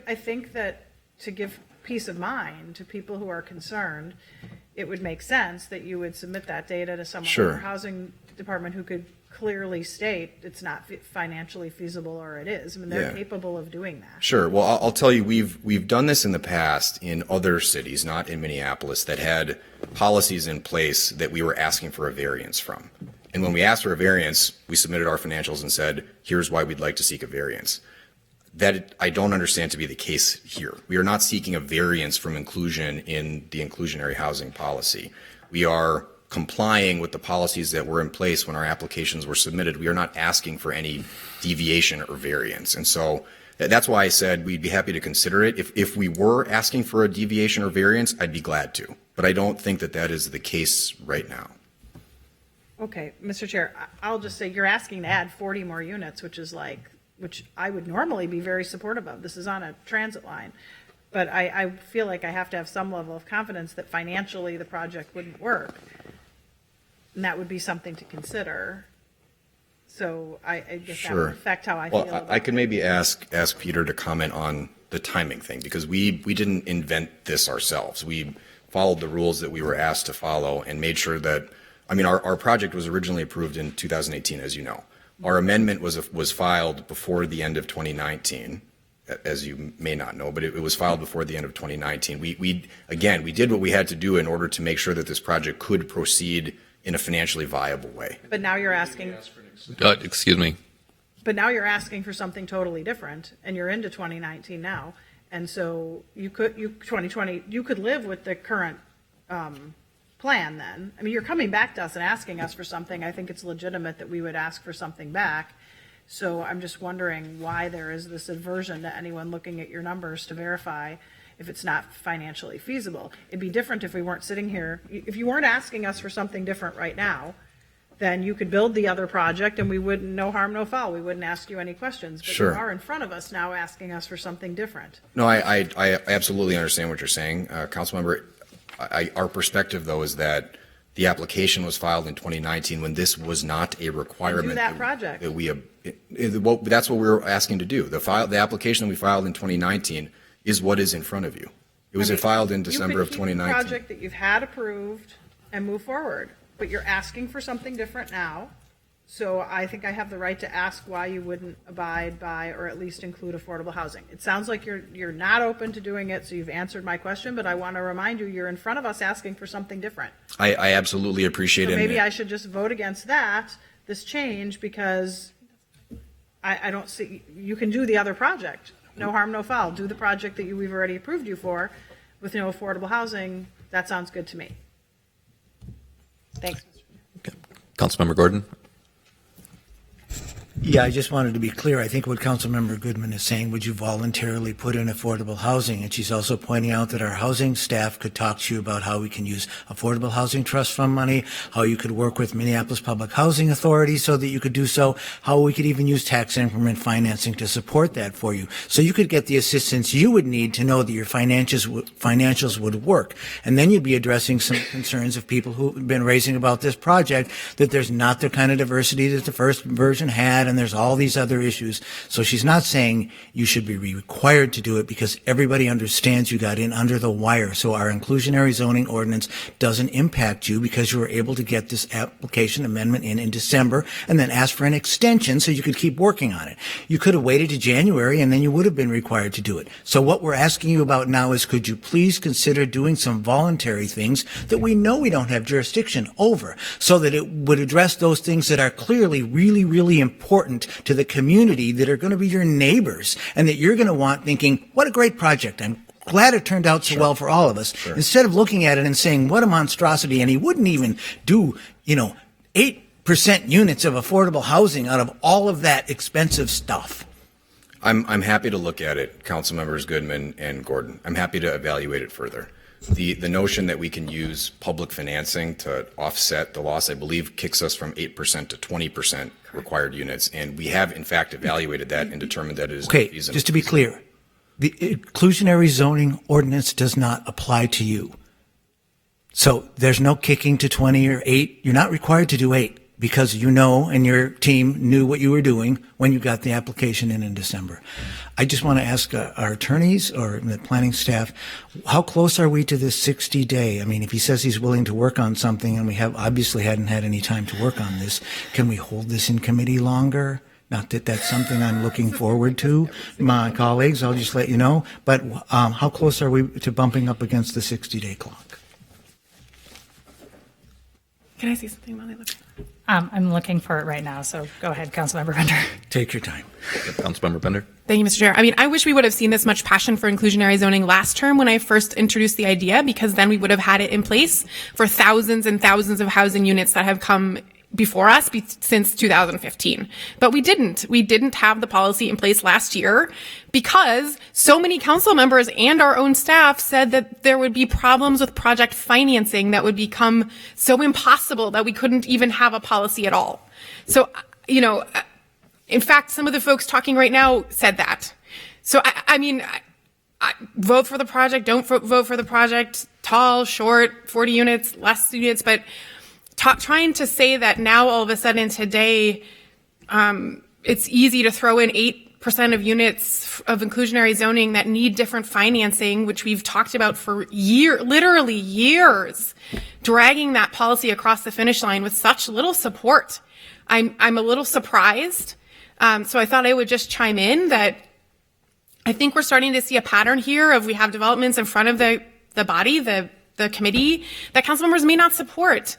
I think that to give peace of mind to people who are concerned, it would make sense that you would submit that data to someone in Sure. our housing department who could clearly state it's not financially feasible or it is. I mean, they're Yeah. capable of doing that. Sure. Well, I'll tell you, we've done this in the past in other cities, not in Minneapolis, that had policies in place that we were asking for a variance from. And when we asked for a variance, we submitted our financials and said, here's why we'd like to seek a variance. That I don't understand to be the case here. We are not seeking a variance from inclusion in the inclusionary housing policy. We are complying with the policies that were in place when our applications were submitted. We are not asking for any deviation or variance. And so that's why I said we'd be happy to consider it. If we were asking for a deviation or variance, I'd be glad to. But I don't think that that is the case right now. Okay, Mr. Chair, I'll just say you're asking to add 40 more units, which I would normally be very supportive of. This is on a transit line. But I feel like I have to have some level of confidence that financially the project wouldn't work. And that would be something to consider. So I guess that would affect how I feel. Well, I could maybe ask Peter to comment on the timing thing, because we didn't invent this ourselves. We followed the rules that we were asked to follow and made sure that, I mean, our project was originally approved in 2018, as you know. Our amendment was filed before the end of 2019, as you may not know, but it was filed before the end of 2019. We did what we had to do in order to make sure that this project could proceed in a financially viable way. But now you're asking, Excuse me. but now you're asking for something totally different, and you're into 2019 now. And so you could live with the current plan then. I mean, you're coming back to us and asking us for something. I think it's legitimate that we would ask for something back. So I'm just wondering why there is this aversion to anyone looking at your numbers to verify if it's not financially feasible. It'd be different if we weren't sitting here. If you weren't asking us for something different right now, then you could build the other project and we wouldn't, no harm, no foul. We wouldn't ask you any questions. But Sure. you are in front of us now asking us for something different. No, I absolutely understand what you're saying, Councilmember. Our perspective, though, is that the application was filed in 2019 when this was not a requirement. Do that project. That's what we were asking to do. The application that we filed in 2019 is what is in front of you. It was filed in December of 2019. You could keep the project that you've had approved and move forward, but you're asking for something different now. So I think I have the right to ask why you wouldn't abide by or at least include affordable housing. It sounds like you're not open to doing it, so you've answered my question, but I want to remind you, you're in front of us asking for something different. I absolutely appreciate So it. maybe I should just vote against this change, because I don't see, you can do the other project. No harm, no foul. Do the project that we've already approved you for with no affordable housing. That sounds good to me. Thanks. Councilmember Gordon? Yeah, I just wanted to be clear. I think what Councilmember Goodman is saying, would you voluntarily put in affordable housing? And she's also pointing out that our housing staff could talk to you about how we can use affordable housing trust fund money, how you could work with Minneapolis Public Housing Authority so that you could do so, how we could even use tax increment financing to support that for you. So you could get the assistance you would need to know that your financials would work. And then you'd be addressing some concerns of people who've been raising about this project, that there's not the kind of diversity that the first version had, and there's all these other issues. So she's not saying you should be required to do it, because everybody understands you got in under the wire. So our inclusionary zoning ordinance doesn't impact you, because you were able to get this application amendment in December and then ask for an extension so you could keep working on it. You could have waited to January and then you would have been required to do it. So what we're asking you about now is, could you please consider doing some voluntary things that we know we don't have jurisdiction over, so that it would address those things that are clearly really, really important to the community, that are going to be your neighbors, and that you're going to want, thinking, what a great project. I'm glad it turned out so well for all of us. Sure. Instead of looking at it and saying, what a monstrosity. And he wouldn't even do, 8% units of affordable housing out of all of that expensive stuff. I'm happy to look at it, Council Members Goodman and Gordon. I'm happy to evaluate it further. The notion that we can use public financing to offset the loss, I believe, kicks us from 8% to 20% required units. And we have, in fact, evaluated that and determined that it is Okay, feasible. just to be clear, the inclusionary zoning ordinance does not apply to you. So there's no kicking to 20 or 8. You're not required to do 8 because you know and your team knew what you were doing when you got the application in December. I just want to ask our attorneys or the planning staff, how close are we to this 60-day? I mean, if he says he's willing to work on something and we have obviously hadn't had any time to work on this, can we hold this in committee longer? Not that that's something I'm looking forward to, my colleagues, I'll just let you know. But how close are we to bumping up against the 60-day clock? Can I see something while I look? I'm looking for it right now, so go ahead, Councilmember Bender. Take your time. Councilmember Bender. Thank you, Mr. Chair. I mean, I wish we would have seen this much passion for inclusionary zoning last term when I first introduced the idea, because then we would have had it in place for thousands and thousands of housing units that have come before us since 2015. But we didn't. We didn't have the policy in place last year because so many council members and our own staff said that there would be problems with project financing that would become so impossible that we couldn't even have a policy at all. So, you know, in fact, some of the folks talking right now said that. So, I mean, vote for the project, don't vote for the project, tall, short, 40 units, less units, but trying to say that now all of a sudden today, it's easy to throw in 8% of units of inclusionary zoning that need different financing, which we've talked about for literally years, dragging that policy across the finish line with such little support. I'm a little surprised. So I thought I would just chime in that I think we're starting to see a pattern here of we have developments in front of the body, the committee that council members may not support.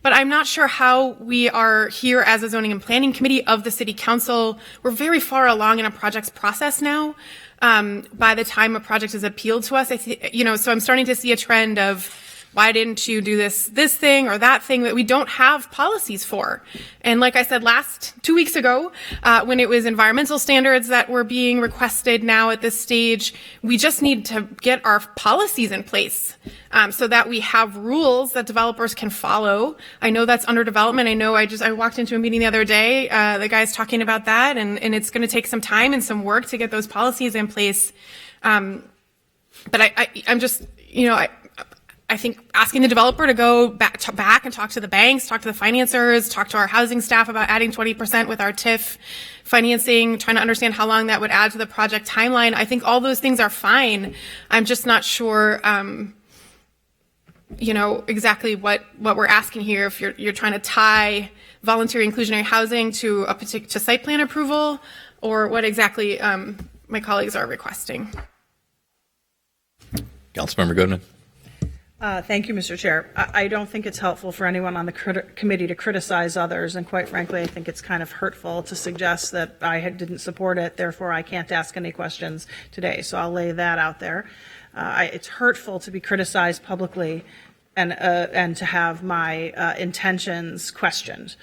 But I'm not sure how we are here as a zoning and planning committee of the city council. We're very far along in a project's process now. By the time a project is appealed to us, so I'm starting to see a trend of why didn't you do this thing or that thing that we don't have policies for? And like I said 2 weeks ago, when it was environmental standards that were being requested now at this stage, we just need to get our policies in place so that we have rules that developers can follow. I know that's under development. I know I walked into a meeting the other day, the guy's talking about that, and it's going to take some time and some work to get those policies in place. But I'm just, I think asking the developer to go back and talk to the banks, talk to the financiers, talk to our housing staff about adding 20% with our TIF financing, trying to understand how long that would add to the project timeline. I think all those things are fine. I'm just not sure, exactly what we're asking here. If you're trying to tie voluntary inclusionary housing to a particular site plan approval, or what exactly my colleagues are requesting. Councilmember Goodman. Thank you, Mr. Chair. I don't think it's helpful for anyone on the committee to criticize others, and quite frankly, I think it's kind of hurtful to suggest that I didn't support it, therefore I can't ask any questions today. So I'll lay that out there. It's hurtful to be criticized publicly and to have my intentions questioned.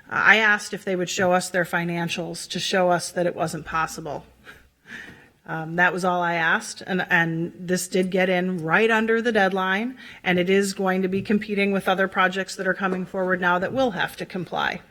I asked if they would show us their financials to show us that it wasn't possible. That was all I asked, and this did get in right under the deadline, and it is going to be competing with other projects that are coming forward now that will have to comply.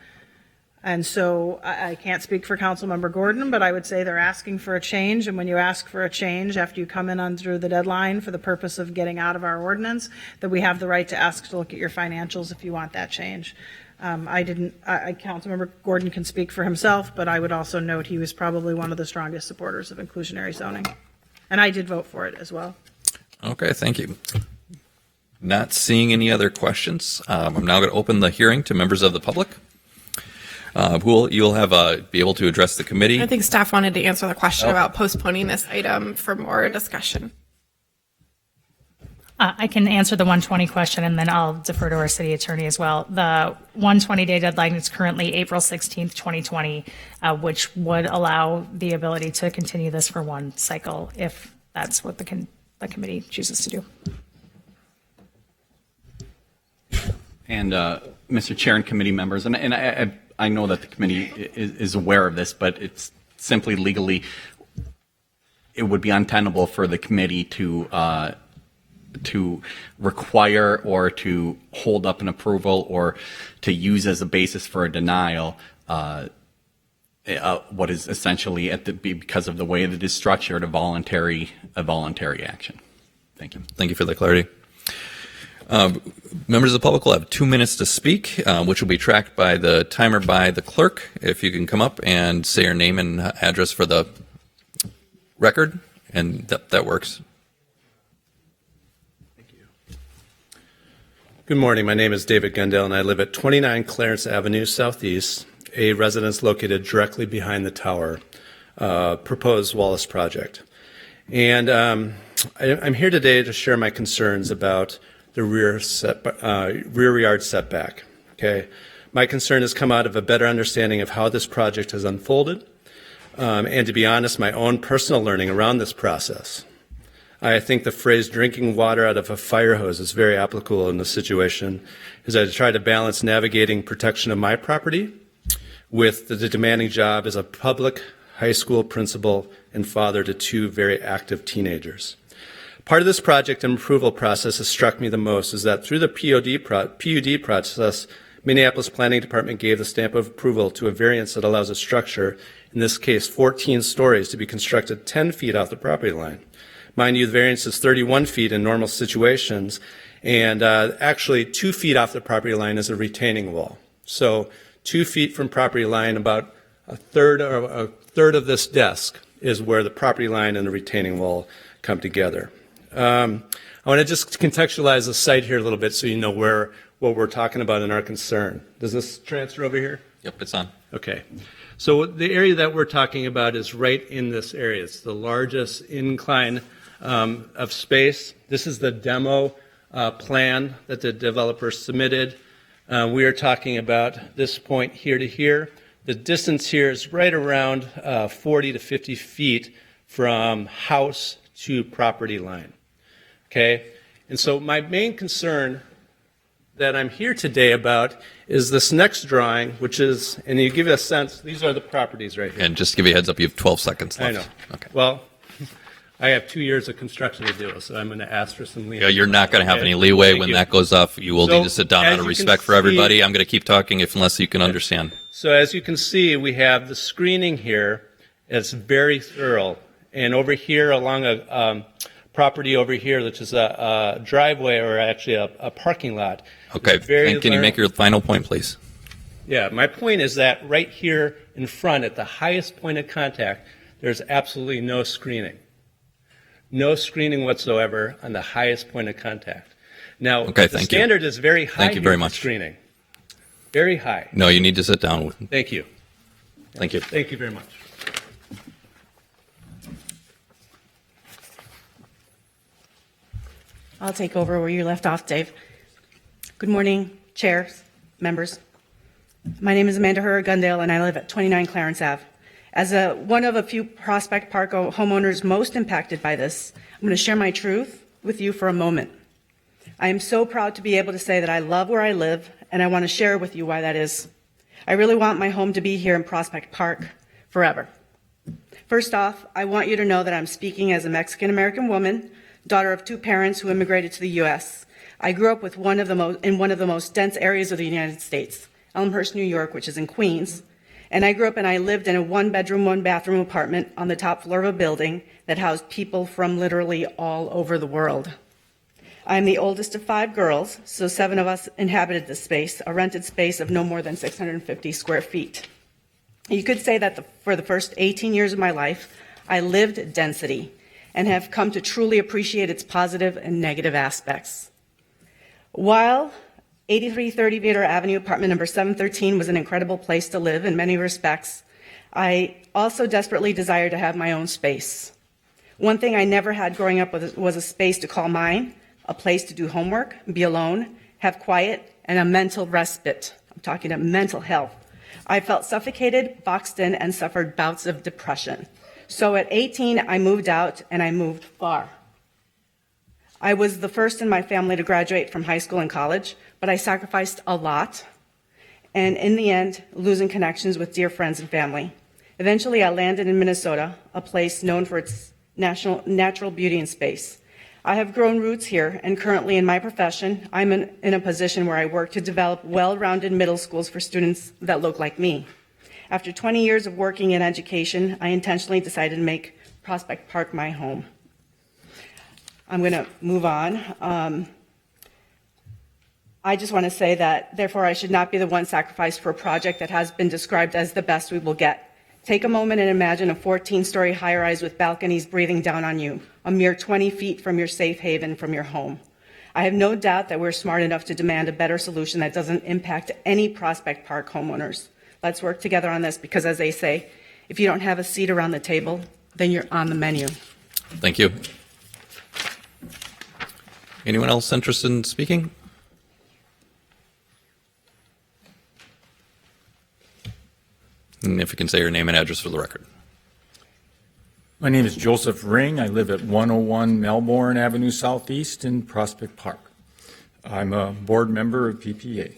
And so I can't speak for Councilmember Gordon, but I would say they're asking for a change, and when you ask for a change after you come in under the deadline for the purpose of getting out of our ordinance, that we have the right to ask to look at your financials if you want that change. Councilmember Gordon can speak for himself, but I would also note he was probably one of the strongest supporters of inclusionary zoning. And I did vote for it as well. Okay, thank you. Not seeing any other questions. I'm now going to open the hearing to members of the public. You'll have be able to address the committee. I think staff wanted to answer the question about postponing this item for more discussion. I can answer the 120 question, and then I'll defer to our city attorney as well. The 120-day deadline is currently April 16th, 2020, which would allow the ability to continue this for one cycle if that's what the committee chooses to do. And Mr. Chair and committee members, and I know that the committee is aware of this, but it's simply legally, it would be untenable for the committee to to require or to hold up an approval or to use as a basis for a denial what is essentially because of the way that it is structured, a voluntary action. Thank you. Thank you for the clarity. Members of the public will have 2 minutes to speak, which will be tracked by the timer by the clerk. If you can come up and say your name and address for the record, and that works. Thank you. Good morning. My name is David Gundel, and I live at 29 Clarence Avenue Southeast, a residence located directly behind the tower, proposed Wallace project. And I'm here today to share my concerns about the rear yard setback. Okay, my concern has come out of a better understanding of how this project has unfolded, and to be honest, my own personal learning around this process. I think the phrase "drinking water out of a fire hose" is very applicable in this situation, as I try to balance navigating protection of my property with the demanding job as a public high school principal and father to 2 very active teenagers. Part of this project and approval process has struck me the most is that through the PUD process, Minneapolis Planning Department gave the stamp of approval to a variance that allows a structure, in this case 14 stories, to be constructed 10 feet off the property line. Mind you, the variance is 31 feet in normal situations, and actually 2 feet off the property line is a retaining wall. So 2 feet from property line, about a third of this desk is where the property line and the retaining wall come together. I want to just contextualize the site here a little bit so you know what we're talking about in our concern. Does this transfer over here? Yep, it's on. Okay. So the area that we're talking about is right in this area. It's the largest incline of space. This is the demo plan that the developer submitted. We are talking about this point here to here. The distance here is right around 40 to 50 feet from house to property line. Okay? And so my main concern that I'm here today about is this next drawing, which is, and you give it a sense, these are the properties right here. And just to give you a heads up, you have 12 seconds left. I know. Okay. Well, I have 2 years of construction to do, so I'm going to ask for some leeway. Yeah, you're not going to have any leeway Thank when you. that goes off. You will need to sit down as out of you can respect for see- everybody. I'm going to keep talking unless you can understand. So as you can see, we have the screening here. It's very thorough. And over here along a property over here, which is a driveway or actually a parking lot. Okay, and can you make your final point, please? Yeah, my point is that right here in front at the highest point of contact, there's absolutely no screening. No screening whatsoever on the highest point of contact. Now, Okay, the thank you. standard is very high Thank you very here for much. screening. Very high. No, you need to sit down. Thank you. Thank you. Thank you very much. I'll take over where you left off, Dave. Good morning, chairs, members. My name is Amanda Herr-Gundale, and I live at 29 Clarence Ave. As one of a few Prospect Park homeowners most impacted by this, I'm going to share my truth with you for a moment. I am so proud to be able to say that I love where I live, and I want to share with you why that is. I really want my home to be here in Prospect Park forever. First off, I want you to know that I'm speaking as a Mexican-American woman, daughter of 2 parents who immigrated to the U.S. I grew up in one of the most dense areas of the United States, Elmhurst, New York, which is in Queens. And I grew up and I lived in a 1-bedroom, 1-bathroom apartment on the top floor of a building that housed people from literally all over the world. I'm the oldest of 5 girls, so 7 of us inhabited this space, a rented space of no more than 650 square feet. You could say that for the first 18 years of my life, I lived density and have come to truly appreciate its positive and negative aspects. While 8330 Vader Avenue, apartment number 713, was an incredible place to live in many respects, I also desperately desired to have my own space. One thing I never had growing up was a space to call mine, a place to do homework, be alone, have quiet, and a mental respite. I'm talking about mental health. I felt suffocated, boxed in, and suffered bouts of depression. So at 18, I moved out, and I moved far. I was the first in my family to graduate from high school and college, but I sacrificed a lot, and in the end, losing connections with dear friends and family. Eventually, I landed in Minnesota, a place known for its natural beauty and space. I have grown roots here, and currently in my profession, I'm in a position where I work to develop well-rounded middle schools for students that look like me. After 20 years of working in education, I intentionally decided to make Prospect Park my home. I'm going to move on. I just want to say that, therefore, I should not be the one sacrificed for a project that has been described as the best we will get. Take a moment and imagine a 14-story high-rise with balconies breathing down on you, a mere 20 feet from your safe haven from your home. I have no doubt that we're smart enough to demand a better solution that doesn't impact any Prospect Park homeowners. Let's work together on this because, as they say, if you don't have a seat around the table, then you're on the menu. Thank you. Anyone else interested in speaking? And if you can say your name and address for the record. My name is Joseph Ring. I live at 101 Melbourne Avenue Southeast in Prospect Park. I'm a board member of PPA.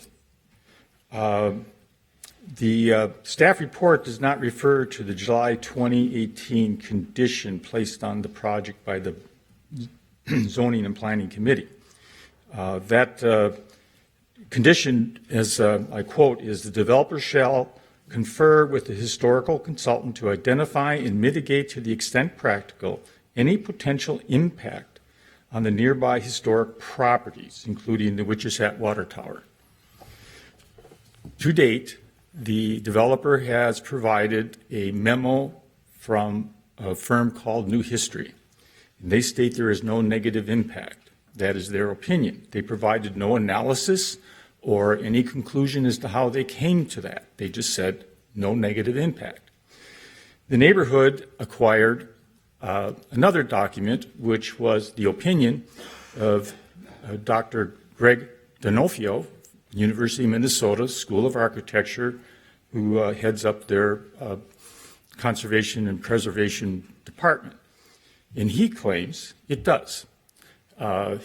The staff report does not refer to the July 2018 condition placed on the project by the Zoning and Planning Committee. That condition, as I quote, is the developer shall confer with the historical consultant to identify and mitigate to the extent practical any potential impact on the nearby historic properties, including the Witches Hat Water Tower. To date, the developer has provided a memo from a firm called New History. And they state there is no negative impact. That is their opinion. They provided no analysis or any conclusion as to how they came to that. They just said no negative impact. The neighborhood acquired another document, which was the opinion of Dr. Greg D'Onofrio, University of Minnesota School of Architecture, who heads up their conservation and preservation department. And he claims it does.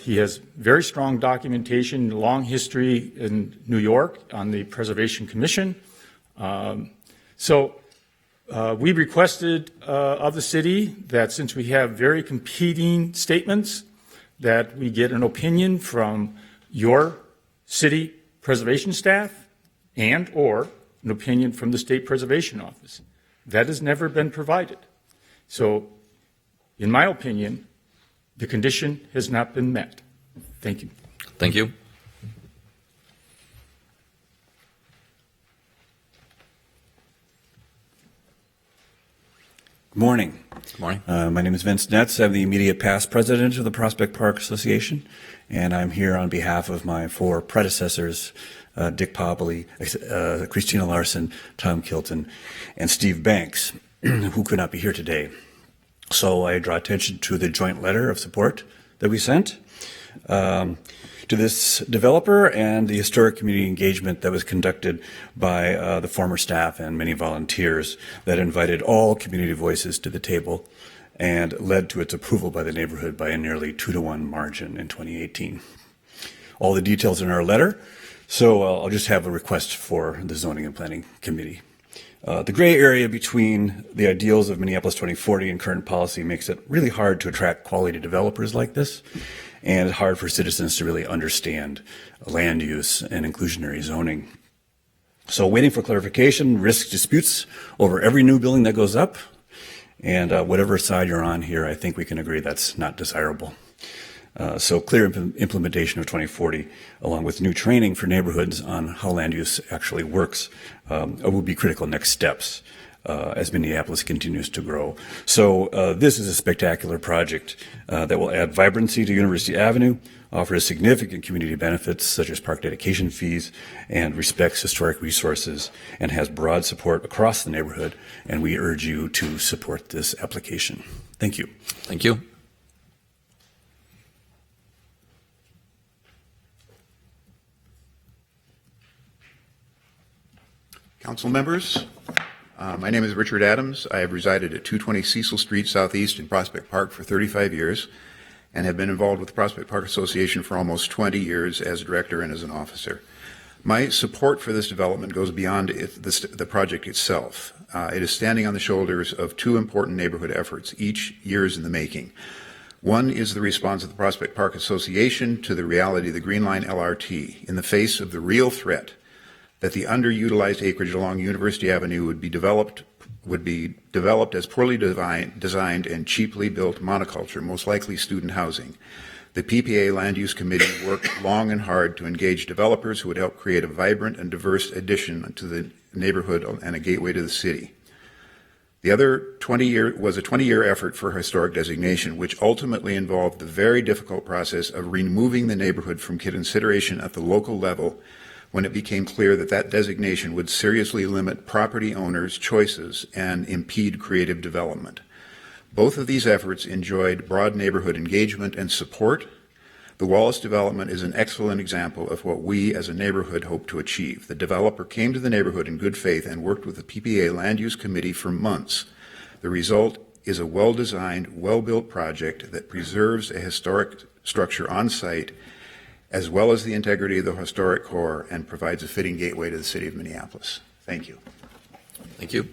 He has very strong documentation, long history in New York on the Preservation Commission. We requested of the city that since we have very competing statements, that we get an opinion from your city preservation staff and or an opinion from the State Preservation Office. That has never been provided. So, in my opinion, the condition has not been met. Thank you. Thank you. Good morning. Good morning. My name is Vince Netz. I'm the immediate past president of the Prospect Park Association, and I'm here on behalf of my four predecessors, Dick Pobley, Christina Larson, Tom Kilton, and Steve Banks, who could not be here today. So I draw attention to the joint letter of support that we sent to this developer and the historic community engagement that was conducted by the former staff and many volunteers that invited all community voices to the table and led to its approval by the neighborhood by a nearly 2-to-1 margin in 2018. All the details in our letter, so I'll just have a request for the Zoning and Planning Committee. The gray area between the ideals of Minneapolis 2040 and current policy makes it really hard to attract quality developers like this, and it's hard for citizens to really understand land use and inclusionary zoning. So waiting for clarification risks disputes over every new building that goes up, and whatever side you're on here, I think we can agree that's not desirable. So clear implementation of 2040, along with new training for neighborhoods on how land use actually works, will be critical next steps as Minneapolis continues to grow. So this is a spectacular project that will add vibrancy to University Avenue, offers significant community benefits such as park dedication fees, and respects historic resources, and has broad support across the neighborhood. And we urge you to support this application. Thank you. Thank you. Council members, my name is Richard Adams. I have resided at 220 Cecil Street Southeast in Prospect Park for 35 years and have been involved with the Prospect Park Association for almost 20 years as director and as an officer. My support for this development goes beyond the project itself. It is standing on the shoulders of two important neighborhood efforts, each years in the making. One is the response of the Prospect Park Association to the reality of the Green Line LRT in the face of the real threat that the underutilized acreage along University Avenue would be developed as poorly designed and cheaply built monoculture, most likely student housing. The PPA Land Use Committee worked long and hard to engage developers who would help create a vibrant and diverse addition to the neighborhood and a gateway to the city. The other 20-year effort for historic designation, which ultimately involved the very difficult process of removing the neighborhood from consideration at the local level when it became clear that that designation would seriously limit property owners' choices and impede creative development. Both of these efforts enjoyed broad neighborhood engagement and support. The Wallace development is an excellent example of what we as a neighborhood hope to achieve. The developer came to the neighborhood in good faith and worked with the PPA Land Use Committee for months. The result is a well-designed, well-built project that preserves a historic structure on site as well as the integrity of the historic core and provides a fitting gateway to the city of Minneapolis. Thank you. Thank you.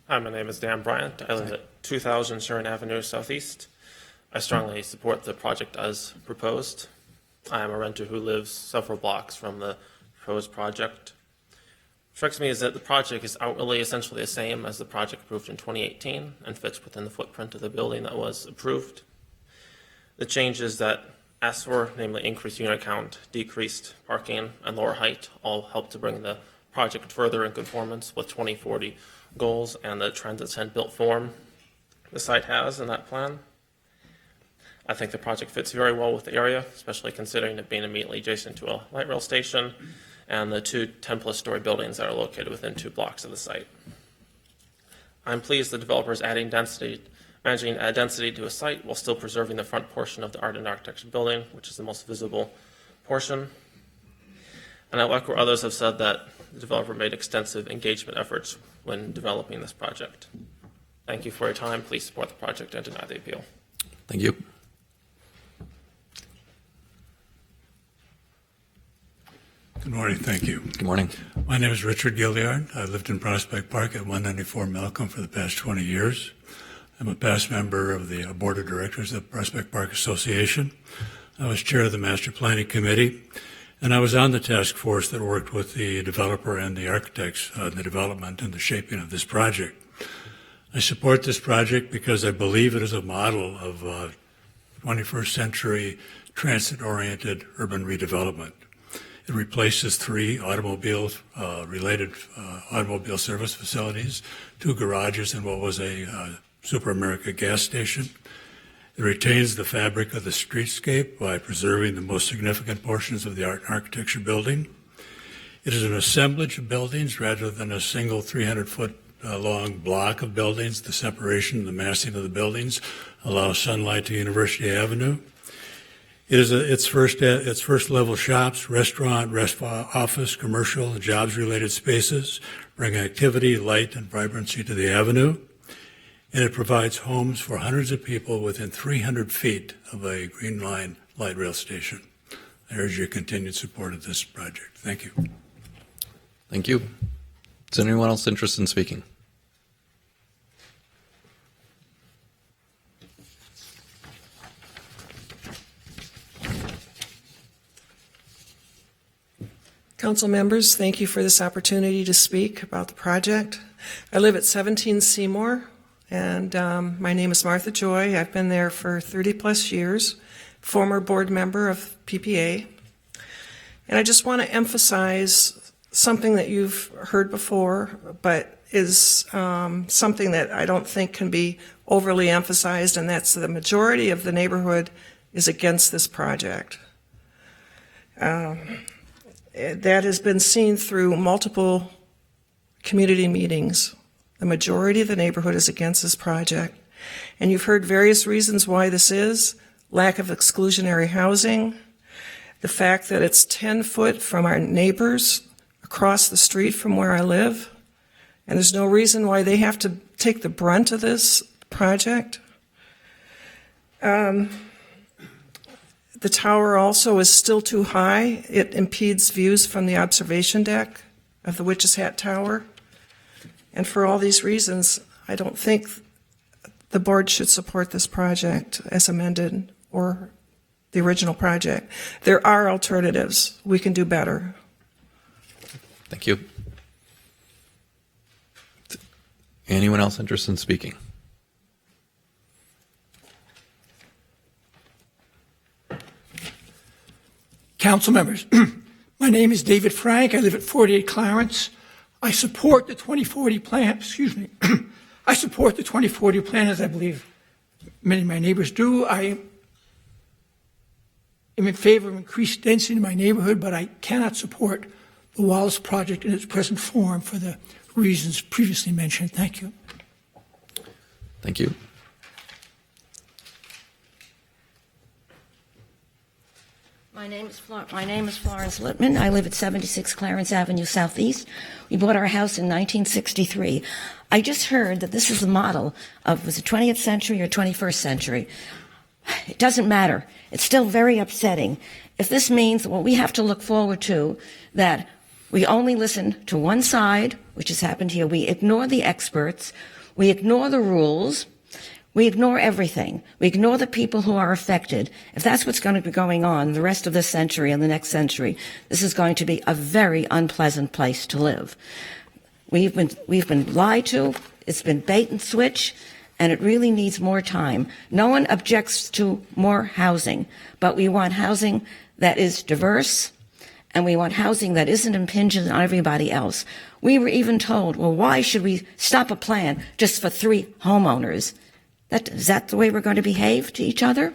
Hi, my name is Dan Bryant. I live at 2000 Sharon Avenue Southeast. I strongly support the project as proposed. I am a renter who lives several blocks from the proposed project. What strikes me is that the project is outwardly essentially the same as the project approved in 2018 and fits within the footprint of the building that was approved. The changes that asked for, namely increased unit count, decreased parking, and lower height, all help to bring the project further in conformance with 2040 goals and the transit and built form the site has in that plan. I think the project fits very well with the area, especially considering it being immediately adjacent to a light rail station and the two 10-plus story buildings that are located within 2 blocks of the site. I'm pleased the developer is managing to add density to a site while still preserving the front portion of the Art and Architecture building, which is the most visible portion. And I like where others have said that the developer made extensive engagement efforts when developing this project. Thank you for your time. Please support the project and deny the appeal. Thank you. Good morning. Thank you. Good morning. My name is Richard Gilliard. I lived in Prospect Park at 194 Malcolm for the past 20 years. I'm a past member of the Board of Directors of the Prospect Park Association. I was chair of the Master Planning Committee, and I was on the task force that worked with the developer and the architects on the development and the shaping of this project. I support this project because I believe it is a model of 21st century transit-oriented urban redevelopment. It replaces 3 automobile-related automobile service facilities, 2 garages, and what was a Super America gas station. It retains the fabric of the streetscape by preserving the most significant portions of the art and architecture building. It is an assemblage of buildings rather than a single 300-foot long block of buildings. The separation and the massing of the buildings allows sunlight to University Avenue. It is its first level shops, restaurant, office, commercial, and jobs-related spaces bring activity, light, and vibrancy to the avenue. And it provides homes for hundreds of people within 300 feet of a Green Line light rail station. I urge your continued support of this project. Thank you. Thank you. Is anyone else interested in speaking? Council members, thank you for this opportunity to speak about the project. I live at 17 Seymour, and my name is Martha Joy. I've been there for 30 plus years, former board member of PPA. And I just want to emphasize something that you've heard before, but is something that I don't think can be overly emphasized, and that's the majority of the neighborhood is against this project. That has been seen through multiple community meetings. The majority of the neighborhood is against this project. And you've heard various reasons why this is: lack of exclusionary housing, the fact that it's 10 foot from our neighbors across the street from where I live, and there's no reason why they have to take the brunt of this project. The tower also is still too high. It impedes views from the observation deck of the Witch's Hat Tower. And for all these reasons, I don't think the board should support this project as amended or the original project. There are alternatives. We can do better. Thank you. Anyone else interested in speaking? Council members, my name is David Frank. I live at 48 Clarence. I support the 2040 plan, I support the 2040 plan, as I believe many of my neighbors do. I am in favor of increased density in my neighborhood, but I cannot support the Wallace project in its present form for the reasons previously mentioned. Thank you. Thank you. My name is Florence Littman. I live at 76 Clarence Avenue Southeast. We bought our house in 1963. I just heard that this is the model of, was it 20th century or 21st century? It doesn't matter. It's still very upsetting. If this means what we have to look forward to, that we only listen to one side, which has happened here, we ignore the experts, we ignore the rules, we ignore everything. We ignore the people who are affected. If that's what's going to be going on the rest of this century and the next century, this is going to be a very unpleasant place to live. We've been lied to. It's been bait and switch, and it really needs more time. No one objects to more housing, but we want housing that is diverse, and we want housing that isn't impinging on everybody else. We were even told, well, why should we stop a plan just for 3 homeowners? Is that the way we're going to behave to each other?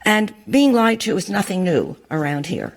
And being lied to is nothing new around here,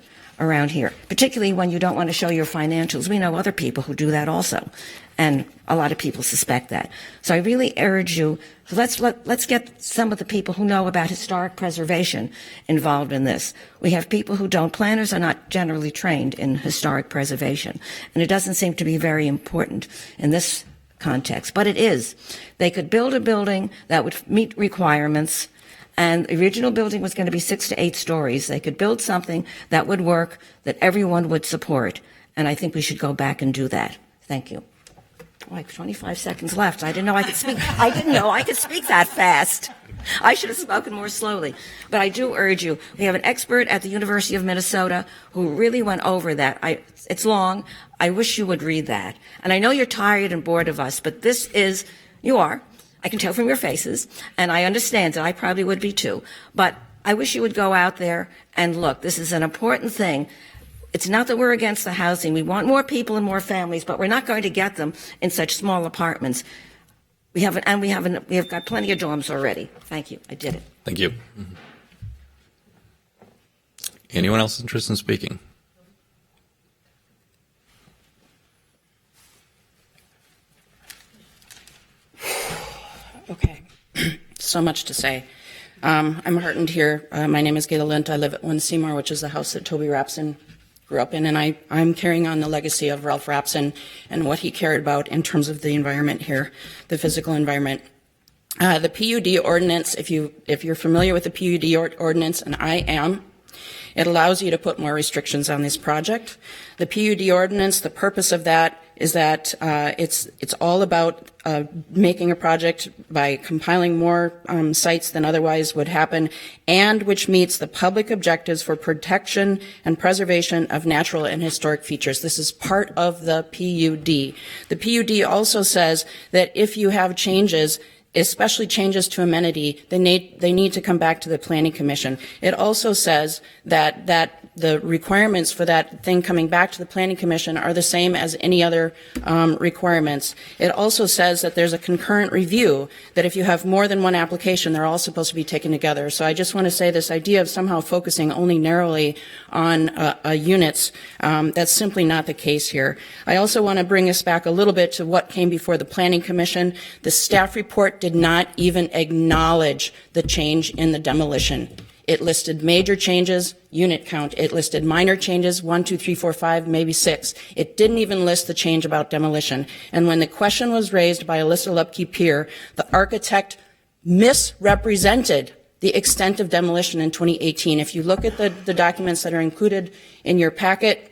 particularly when you don't want to show your financials. We know other people who do that also, and a lot of people suspect that. So I really urge you, let's get some of the people who know about historic preservation involved in this. We have people who don't. Planners are not generally trained in historic preservation, and it doesn't seem to be very important in this context, but it is. They could build a building that would meet requirements, and the original building was going to be 6 to 8 stories. They could build something that would work, that everyone would support, and I think we should go back and do that. Thank you. Like 25 seconds left. I didn't know I could speak. I didn't know I could speak that fast. I should have spoken more slowly. But I do urge you, we have an expert at the University of Minnesota who really went over that. It's long. I wish you would read that. And I know you're tired and bored of us, but you are. I can tell from your faces, and I understand that I probably would be too. But I wish you would go out there and look. This is an important thing. It's not that we're against the housing. We want more people and more families, but we're not going to get them in such small apartments. We have got plenty of dorms already. Thank you. I did it. Thank you. Mm-hmm. Anyone else interested in speaking? Okay. So much to say. I'm heartened here. My name is Gayla Lint. I live at 1 Seymour, which is the house that Toby Rapson grew up in, and I'm carrying on the legacy of Ralph Rapson and what he cared about in terms of the environment here, the physical environment. The PUD ordinance, if you're familiar with the PUD ordinance, and I am, it allows you to put more restrictions on this project. The PUD ordinance, the purpose of that is that it's all about making a project by compiling more sites than otherwise would happen, and which meets the public objectives for protection and preservation of natural and historic features. This is part of the PUD. The PUD also says that if you have changes, especially changes to amenity, they need to come back to the Planning Commission. It also says that the requirements for that thing coming back to the Planning Commission are the same as any other requirements. It also says that there's a concurrent review, that if you have more than one application, they're all supposed to be taken together. So I just want to say this idea of somehow focusing only narrowly on units, that's simply not the case here. I also want to bring us back a little bit to what came before the Planning Commission. The staff report did not even acknowledge the change in the demolition. It listed major changes, unit count. It listed minor changes, 1, 2, 3, 4, 5, maybe 6. It didn't even list the change about demolition. And when the question was raised by Alyssa Lupke-Peer, the architect misrepresented the extent of demolition in 2018. If you look at the documents that are included in your packet,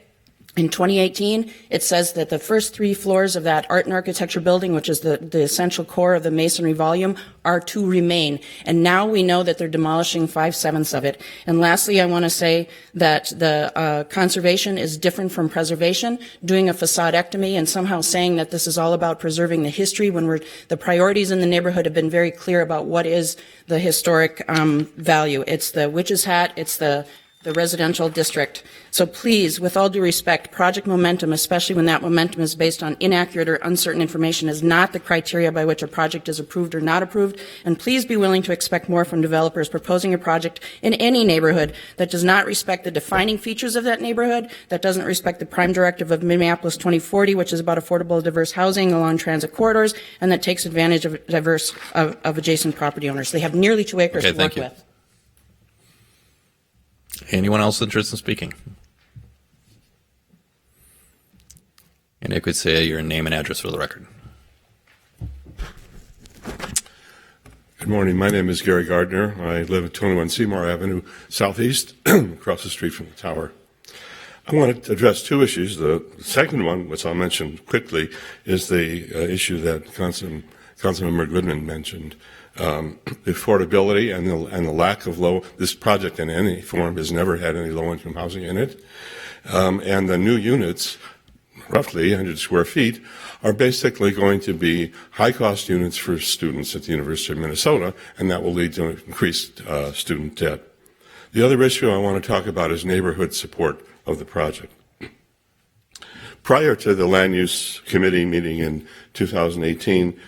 In 2018, it says that the first 3 floors of that art and architecture building, which is the essential core of the masonry volume, are to remain. And now we know that they're demolishing 5/7 of it. And lastly, I want to say that the conservation is different from preservation. Doing a facadectomy and somehow saying that this is all about preserving the history when the priorities in the neighborhood have been very clear about what is the historic value. It's the witch's hat, it's the residential district. So please, with all due respect, project momentum, especially when that momentum is based on inaccurate or uncertain information, is not the criteria by which a project is approved or not approved. And please be willing to expect more from developers proposing a project in any neighborhood that does not respect the defining features of that neighborhood, that doesn't respect the prime directive of Minneapolis 2040, which is about affordable, diverse housing along transit corridors, and that takes advantage of of adjacent property owners. They have nearly 2 acres to work with. Anyone else interested in speaking? And I could say your name and address for the record. Good morning. My name is Gary Gardner. I live at 21 Seymour Avenue Southeast, across the street from the tower. I want to address 2 issues. The second one, which I'll mention quickly, is the issue that Councilmember Goodman mentioned. The affordability and the lack of this project in any form has never had any low-income housing in it. And the new units, roughly 100 square feet, are basically going to be high-cost units for students at the University of Minnesota, and that will lead to increased student debt. The other issue I want to talk about is neighborhood support of the project. Prior to the Land Use Committee meeting in 2018,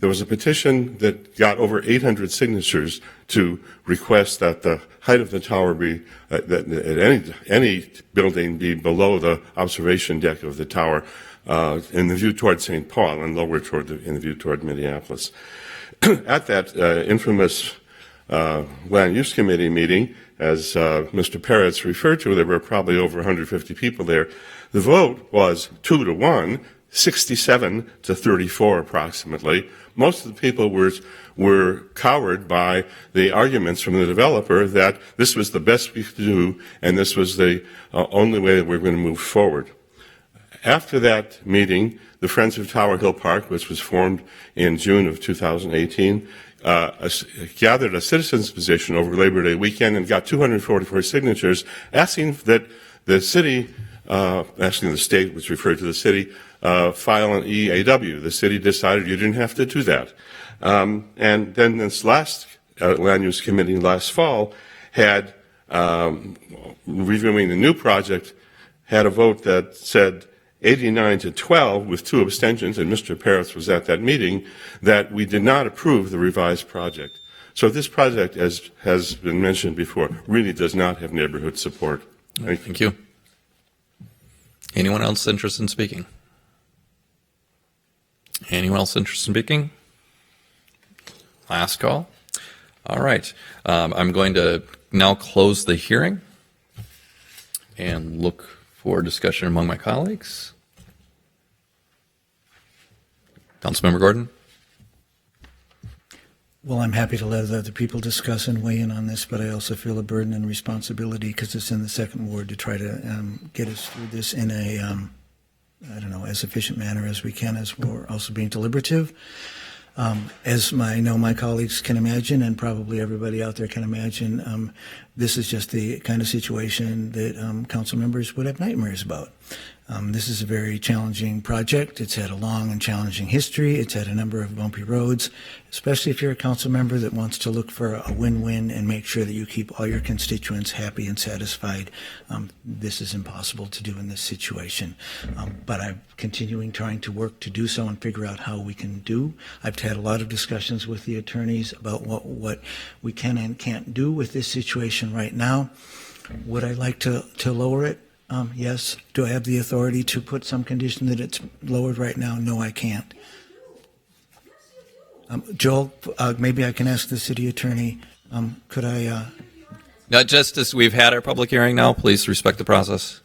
there was a petition that got over 800 signatures to request that the height of the tower be, that any building be below the observation deck of the tower in the view toward St. Paul and lower in the view toward Minneapolis. At that infamous Land Use Committee meeting, as Mr. Peretz referred to, there were probably over 150 people there. The vote was 2-1, 67 to 34 approximately. Most of the people were cowered by the arguments from the developer that this was the best we could do and this was the only way that we're going to move forward. After that meeting, the Friends of Tower Hill Park, which was formed in June of 2018, gathered a citizen's petition over Labor Day weekend and got 244 signatures asking that the city, asking the state, which referred to the city, file an EAW. The city decided you didn't have to do that. And then this last Land Use Committee last fall had, reviewing the new project, had a vote that said 89-12 with 2 abstentions, and Mr. Peretz was at that meeting, that we did not approve the revised project. So this project, as has been mentioned before, really does not have neighborhood support. Thank you. Anyone else interested in speaking? Anyone else interested in speaking? Last call. All right. I'm going to now close the hearing and look for discussion among my colleagues. Councilmember Gordon. Well, I'm happy to let other people discuss and weigh in on this, but I also feel a burden and responsibility because it's in the second ward to try to get us through this in a, I don't know, as efficient manner as we can, as we're also being deliberative. As I know my colleagues can imagine, and probably everybody out there can imagine, this is just the kind of situation that council members would have nightmares about. This is a very challenging project. It's had a long and challenging history. It's had a number of bumpy roads, especially if you're a council member that wants to look for a win-win and make sure that you keep all your constituents happy and satisfied. This is impossible to do in this situation. But I'm continuing trying to work to do so and figure out how we can do. I've had a lot of discussions with the attorneys about what we can and can't do with this situation right now. Would I like to lower it? Yes. Do I have the authority to put some condition that it's lowered right now? No, I can't. Joel, maybe I can ask the city attorney, could I... Justice, we've had our public hearing now. Please respect the process.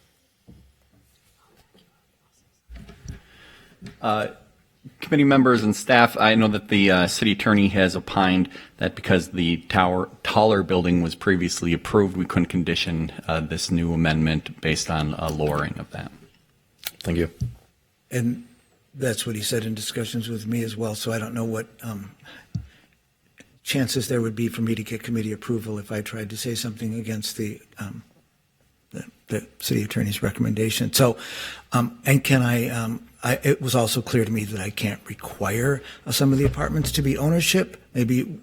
Committee members and staff, I know that the city attorney has opined that because the taller building was previously approved, we couldn't condition this new amendment based on a lowering of that. Thank you. And that's what he said in discussions with me as well, so I don't know what chances there would be for me to get committee approval if I tried to say something against the city attorney's recommendation. So, and can it was also clear to me that I can't require some of the apartments to be ownership, maybe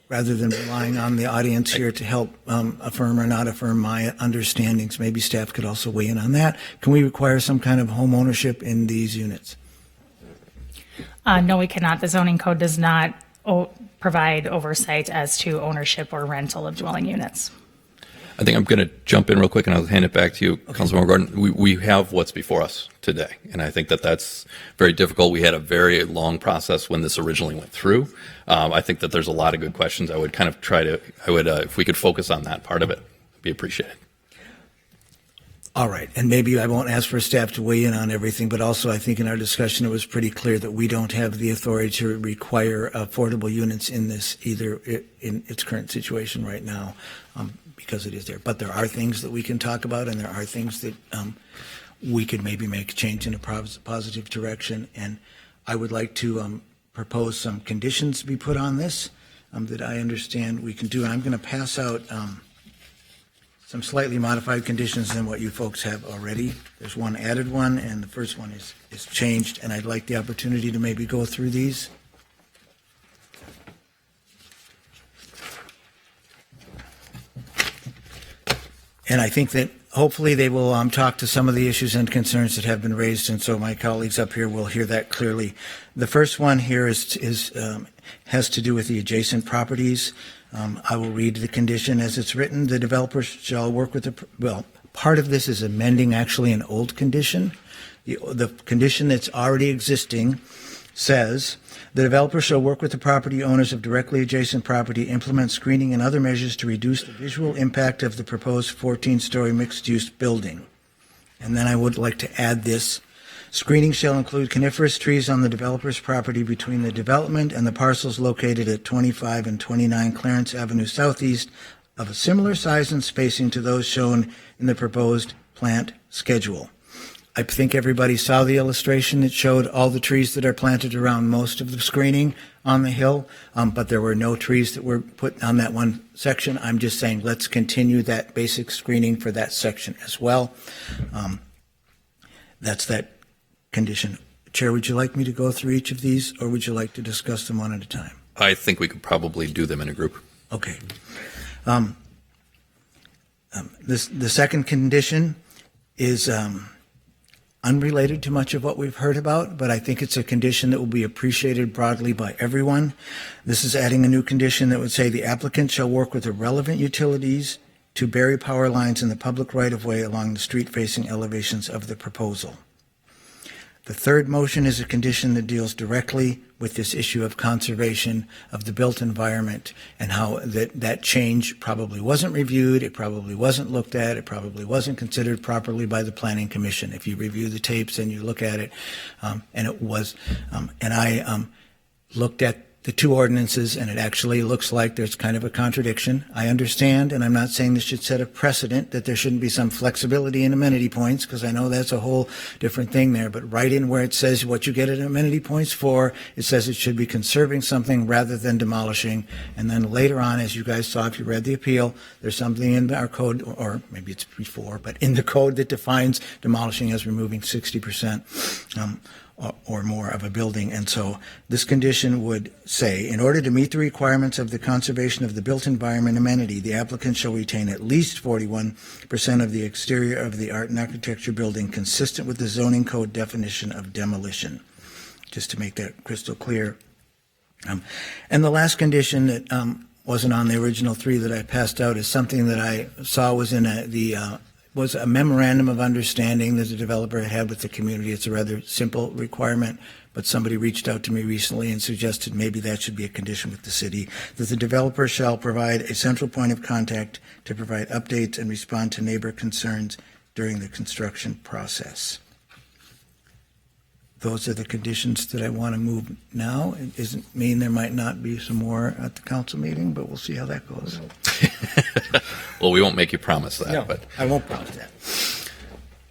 rather than relying on the audience here to help affirm or not affirm my understandings. Maybe staff could also weigh in on that. Can we require some kind of home ownership in these units? No, we cannot. The zoning code does not provide oversight as to ownership or rental of dwelling units. I think I'm going to jump in real quick and I'll hand it back to you, Councilmember Gordon. We have what's before us today, and I think that that's very difficult. We had a very long process when this originally went through. I think that there's a lot of good questions. I would kind of if we could focus on that part of it, it'd be appreciated. All right, and maybe I won't ask for staff to weigh in on everything, but also I think in our discussion it was pretty clear that we don't have the authority to require affordable units in this either in its current situation right now. Because it is there. But there are things that we can talk about, and there are things that we could maybe make a change in a positive direction. And I would like to propose some conditions to be put on this that I understand we can do. And I'm going to pass out some slightly modified conditions than what you folks have already. There's one added one, and the first one is changed. And I'd like the opportunity to maybe go through these. And I think that hopefully they will talk to some of the issues and concerns that have been raised, and so my colleagues up here will hear that clearly. The first one here has to do with the adjacent properties. I will read the condition as it's written. The developer shall work with part of this is amending actually an old condition. The condition that's already existing says, the developer shall work with the property owners of directly adjacent property, implement screening and other measures to reduce the visual impact of the proposed 14-story mixed-use building. And then I would like to add this. Screening shall include coniferous trees on the developer's property between the development and the parcels located at 25 and 29 Clarence Avenue Southeast of a similar size and spacing to those shown in the proposed plant schedule. I think everybody saw the illustration. It showed all the trees that are planted around most of the screening on the hill, but there were no trees that were put on that one section. I'm just saying let's continue that basic screening for that section as well. That's that condition. Chair, would you like me to go through each of these, or would you like to discuss them one at a time? I think we could probably do them in a group. Okay. The second condition is unrelated to much of what we've heard about, but I think it's a condition that will be appreciated broadly by everyone. This is adding a new condition that would say the applicant shall work with the relevant utilities to bury power lines in the public right-of-way along the street-facing elevations of the proposal. The third motion is a condition that deals directly with this issue of conservation of the built environment and how that change probably wasn't reviewed, it probably wasn't looked at, it probably wasn't considered properly by the Planning Commission. If you review the tapes and you look at it, and it was, and I looked at the two ordinances, and it actually looks like there's kind of a contradiction. I understand, and I'm not saying this should set a precedent that there shouldn't be some flexibility in amenity points, because I know that's a whole different thing there, but right in where it says what you get an amenity points for, it says it should be conserving something rather than demolishing. And then later on, as you guys saw if you read the appeal, there's something in our code, or maybe it's before, but in the code that defines demolishing as removing 60%. Or more of a building. And so this condition would say, in order to meet the requirements of the conservation of the built environment amenity, the applicant shall retain at least 41% of the exterior of the art and architecture building consistent with the zoning code definition of demolition, just to make that crystal clear. And the last condition that wasn't on the original three that I passed out is something that I saw was in was a memorandum of understanding that the developer had with the community. It's a rather simple requirement, but somebody reached out to me recently and suggested maybe that should be a condition with the city, that the developer shall provide a central point of contact to provide updates and respond to neighbor concerns during the construction process. those are the conditions that I want to move now. It doesn't mean there might not be some more at the council meeting, but we'll see how that goes. Well, we won't make you promise that. No, but I won't promise that.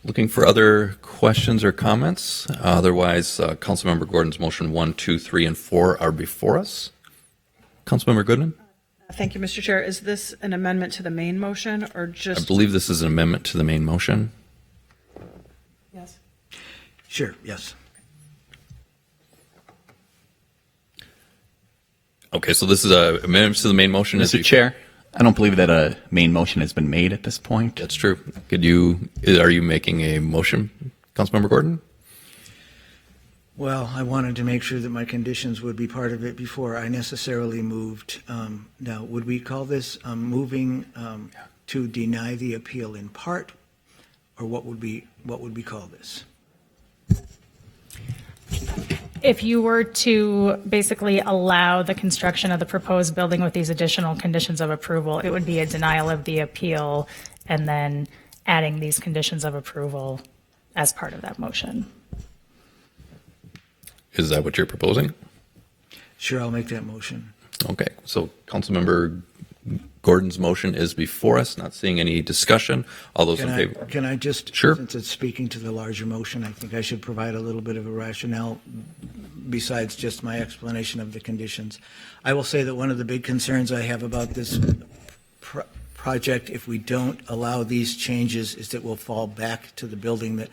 Looking for other questions or comments? Otherwise, Councilmember Gordon's motion 1, 2, 3, and 4 are before us. Councilmember Goodman? Thank you, Mr. Chair. Is this an amendment to the main motion or I just? believe this is an amendment to the main motion. Yes. Sure, yes. Okay, so this is a amendment to the main motion. Mr. Chair, I don't believe that a main motion has been made at this point. That's true. Are you making a motion, Councilmember Gordon? Well, I wanted to make sure that my conditions would be part of it before I necessarily moved. Now, would we call this moving to deny the appeal in part, or what would we call this? If you were to basically allow the construction of the proposed building with these additional conditions of approval, it would be a denial of the appeal and then adding these conditions of approval as part of that motion. Is that what you're proposing? Sure, I'll make that motion. Okay, so Councilmember Gordon's motion is before us. Not seeing any discussion. All those in favor? Can I just, Sure. since it's speaking to the larger motion, I think I should provide a little bit of a rationale besides just my explanation of the conditions. I will say that one of the big concerns I have about this project, if we don't allow these changes, is that we'll fall back to the building that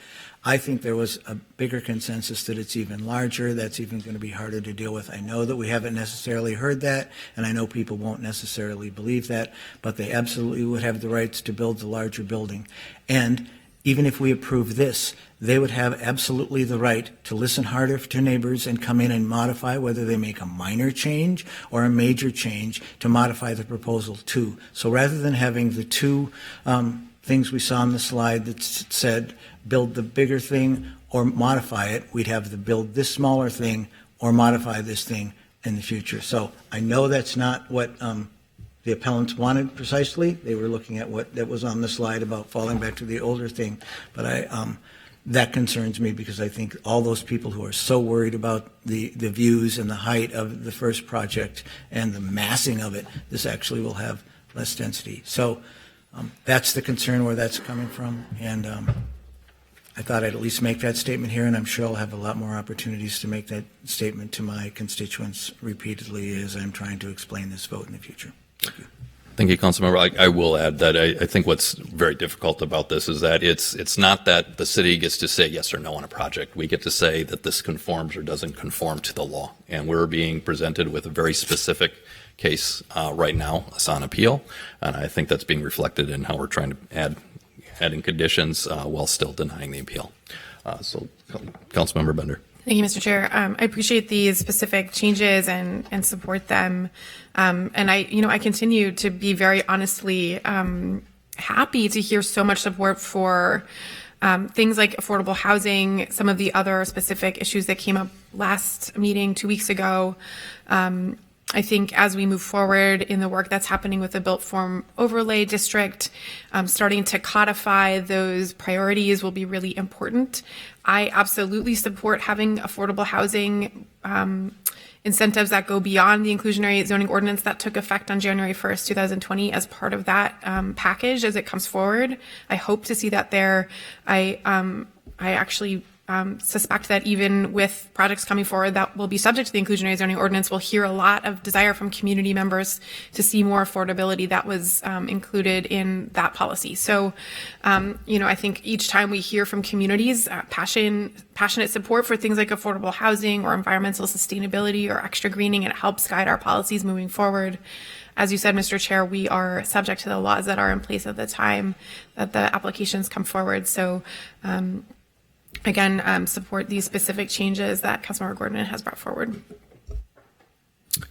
I think there was a bigger consensus that it's even larger. That's even going to be harder to deal with. I know that we haven't necessarily heard that, and I know people won't necessarily believe that, but they absolutely would have the rights to build the larger building. And even if we approve this, they would have absolutely the right to listen harder to neighbors and come in and modify, whether they make a minor change or a major change, to modify the proposal too. So rather than having the two things we saw on the slide that said build the bigger thing or modify it, we'd have the build this smaller thing or modify this thing in the future. So I know that's not what the appellants wanted precisely. They were looking at what that was on the slide about falling back to the older thing, but that concerns me because I think all those people who are so worried about the views and the height of the first project and the massing of it, this actually will have less density. So that's the concern where that's coming from, and I thought I'd at least make that statement here, and I'm sure I'll have a lot more opportunities to make that statement to my constituents repeatedly as I'm trying to explain this vote in the future. Thank you. Thank you, Councilmember. I will add that I think what's very difficult about this is that it's not that the city gets to say yes or no on a project. We get to say that this conforms or doesn't conform to the law, and we're being presented with a very specific case right now. It's on appeal, and I think that's being reflected in how we're trying to add in conditions while still denying the appeal. So, Councilmember Bender. Thank you, Mr. Chair. I appreciate these specific changes and support them. And I continue to be very honestly happy to hear so much support for things like affordable housing, some of the other specific issues that came up last meeting 2 weeks ago. I think as we move forward in the work that's happening with the built form overlay district, starting to codify those priorities will be really important. I absolutely support having affordable housing incentives that go beyond the inclusionary zoning ordinance that took effect on January 1st, 2020 as part of that package as it comes forward. I hope to see that there. I actually suspect that even with projects coming forward that will be subject to the inclusionary zoning ordinance, we'll hear a lot of desire from community members to see more affordability that was included in that policy. So, I think each time we hear from communities passionate support for things like affordable housing or environmental sustainability or extra greening, it helps guide our policies moving forward. As you said, Mr. Chair, we are subject to the laws that are in place at the time that the applications come forward. So, again, support these specific changes that Councilmember Gordon has brought forward.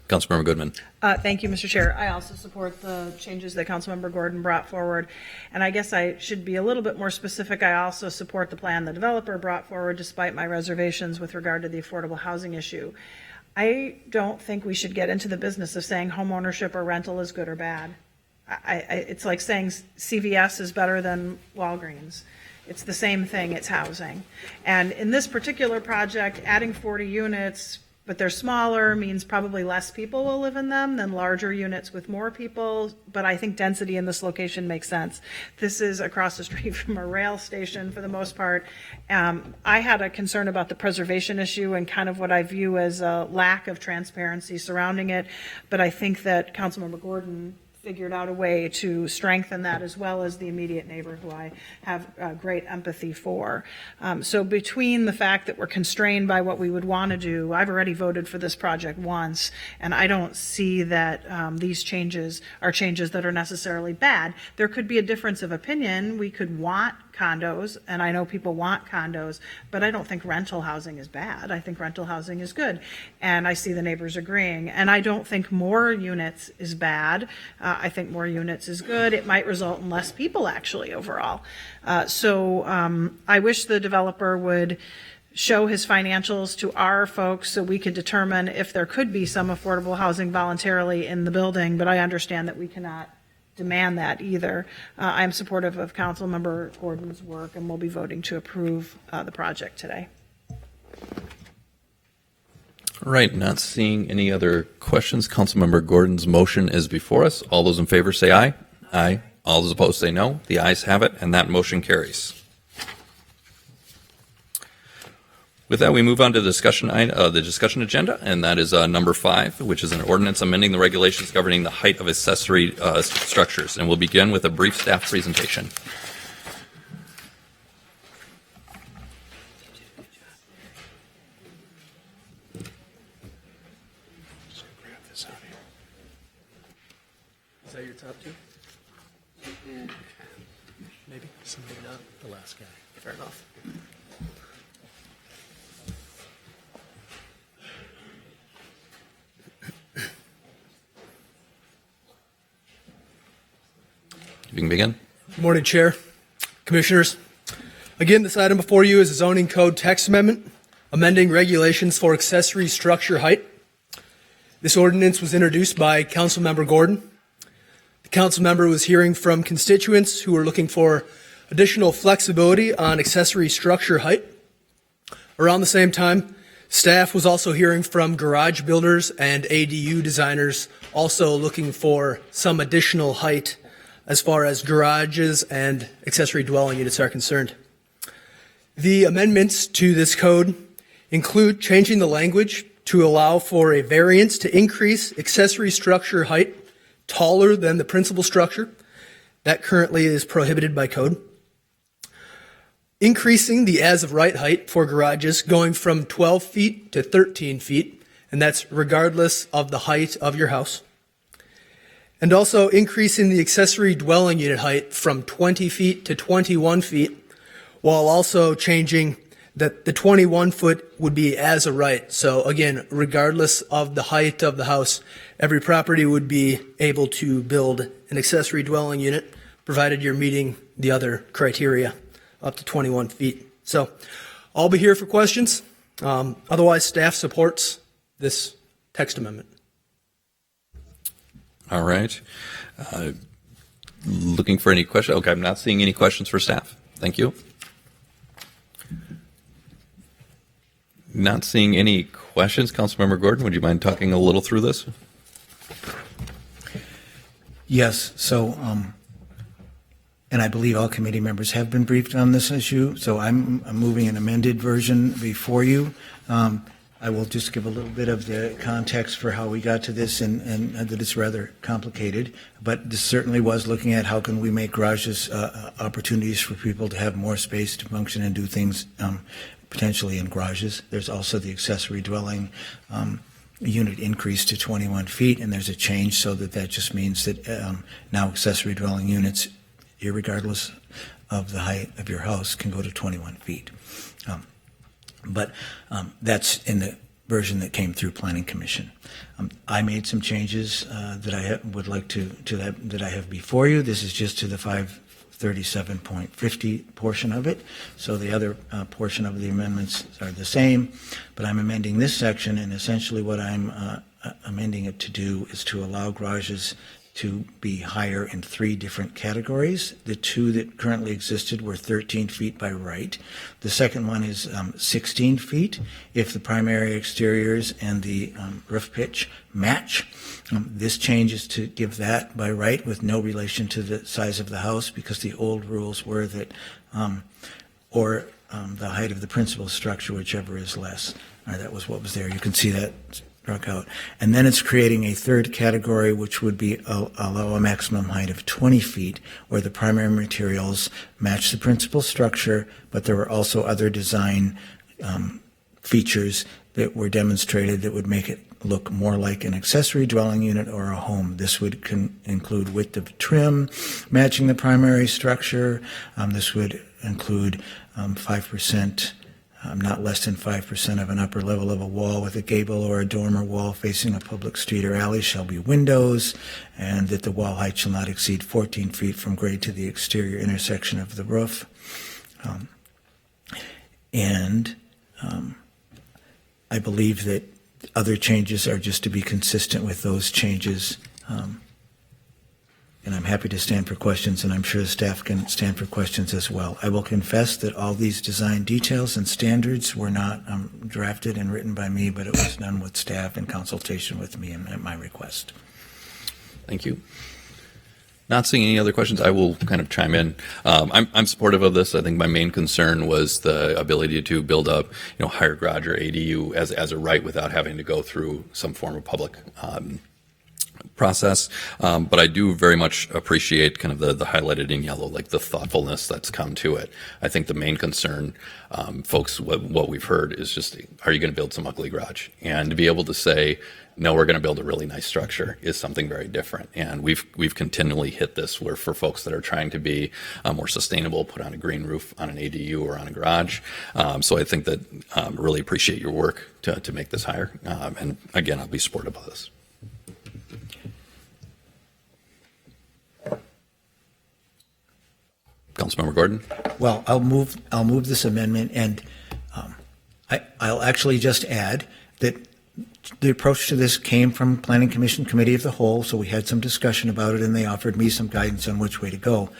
Councilmember Goodman. Thank you, Mr. Chair. I also support the changes that Councilmember Gordon brought forward. And I guess I should be a little bit more specific. I also support the plan the developer brought forward, despite my reservations with regard to the affordable housing issue. I don't think we should get into the business of saying home ownership or rental is good or bad. It's like saying CVS is better than Walgreens. It's the same thing, it's housing. And in this particular project, adding 40 units, but they're smaller, means probably less people will live in them than larger units with more people, but I think density in this location makes sense. This is across the street from a rail station for the most part. I had a concern about the preservation issue and kind of what I view as a lack of transparency surrounding it, but I think that Councilmember Gordon figured out a way to strengthen that, as well as the immediate neighbor who I have great empathy for. So between the fact that we're constrained by what we would want to do, I've already voted for this project once, and I don't see that these changes are changes that are necessarily bad. There could be a difference of opinion. We could want condos, and I know people want condos, but I don't think rental housing is bad. I think rental housing is good, and I see the neighbors agreeing. And I don't think more units is bad. I think more units is good. It might result in less people actually overall. So I wish the developer would show his financials to our folks so we could determine if there could be some affordable housing voluntarily in the building, but I understand that we cannot demand that either. I'm supportive of Councilmember Gordon's work, and we'll be voting to approve the project today. All right, not seeing any other questions. Councilmember Gordon's motion is before us. All those in favor say aye. Aye. All those opposed say no. The ayes have it, and that motion carries. With that, we move on to the discussion agenda, and that is number 5, which is an ordinance amending the regulations governing the height of accessory structures. And we'll begin with a brief staff presentation. Is that your top two? Maybe. Somebody not the last guy. Fair enough. You can begin. Good morning, Chair, Commissioners. Again, this item before you is a zoning code text amendment, amending regulations for accessory structure height. This ordinance was introduced by Councilmember Gordon. The council member was hearing from constituents who were looking for additional flexibility on accessory structure height. Around the same time, staff was also hearing from garage builders and ADU designers, also looking for some additional height as far as garages and accessory dwelling units are concerned. The amendments to this code include changing the language to allow for a variance to increase accessory structure height taller than the principal structure. That currently is prohibited by code. Increasing the as-of-right height for garages going from 12 feet to 13 feet, and that's regardless of the height of your house. And also increasing the accessory dwelling unit height from 20 feet to 21 feet, while also changing that the 21 foot would be as a right. So again, regardless of the height of the house, every property would be able to build an accessory dwelling unit, provided you're meeting the other criteria up to 21 feet. So I'll be here for questions. Otherwise, staff supports this text amendment. All right. Looking for any questions? Okay, I'm not seeing any questions for staff. Thank you. Not seeing any questions. Councilmember Gordon, would you mind talking a little through this? Yes. So, and I believe all committee members have been briefed on this issue. So I'm moving an amended version before you. I will just give a little bit of the context for how we got to this, and that it's rather complicated. But this certainly was looking at how can we make garages opportunities for people to have more space to function and do things potentially in garages. There's also the accessory dwelling unit increase to 21 feet, and there's a change so that just means that now accessory dwelling units, irregardless of the height of your house, can go to 21 feet. But that's in the version that came through Planning Commission. I made some changes that I would like that I have before you. This is just to the 537.50 portion of it. So the other portion of the amendments are the same, but I'm amending this section, and essentially what I'm amending it to do is to allow garages to be higher in 3 different categories. The 2 that currently existed were 13 feet by right. The second one is 16 feet if the primary exteriors and the roof pitch match. This changes to give that by right with no relation to the size of the house, because the old rules were that the height of the principal structure, whichever is less. That was what was there. You can see that struck out. And then it's creating a third category, which would be allow a maximum height of 20 feet, where the primary materials match the principal structure, but there were also other design features that were demonstrated that would make it look more like an accessory dwelling unit or a home. This would include width of trim matching the primary structure. This would include 5%, not less than 5% of an upper level of a wall with a gable or a dormer wall facing a public street or alley shall be windows, and that the wall height shall not exceed 14 feet from grade to the exterior intersection of the roof. I believe that other changes are just to be consistent with those changes. And I'm happy to stand for questions, and I'm sure the staff can stand for questions as well. I will confess that all these design details and standards were not drafted and written by me, but it was done with staff in consultation with me and at my request. Thank you. Not seeing any other questions, I will kind of chime in. I'm supportive of this. I think my main concern was the ability to build up, higher garage or ADU as a right without having to go through some form of public process. But I do very much appreciate kind of the highlighted in yellow, like the thoughtfulness that's come to it. I think the main concern, folks, what we've heard is just, are you going to build some ugly garage? And to be able to say, no, we're going to build a really nice structure is something very different. And we've continually hit this where for folks that are trying to be more sustainable, put on a green roof on an ADU or on a garage. So I think that really appreciate your work to make this higher. And again, I'll be supportive of this. Councilmember Gordon. Well, I'll move this amendment, and I'll actually just add that the approach to this came from Planning Commission Committee of the Whole, so we had some discussion about it, and they offered me some guidance on which way to go.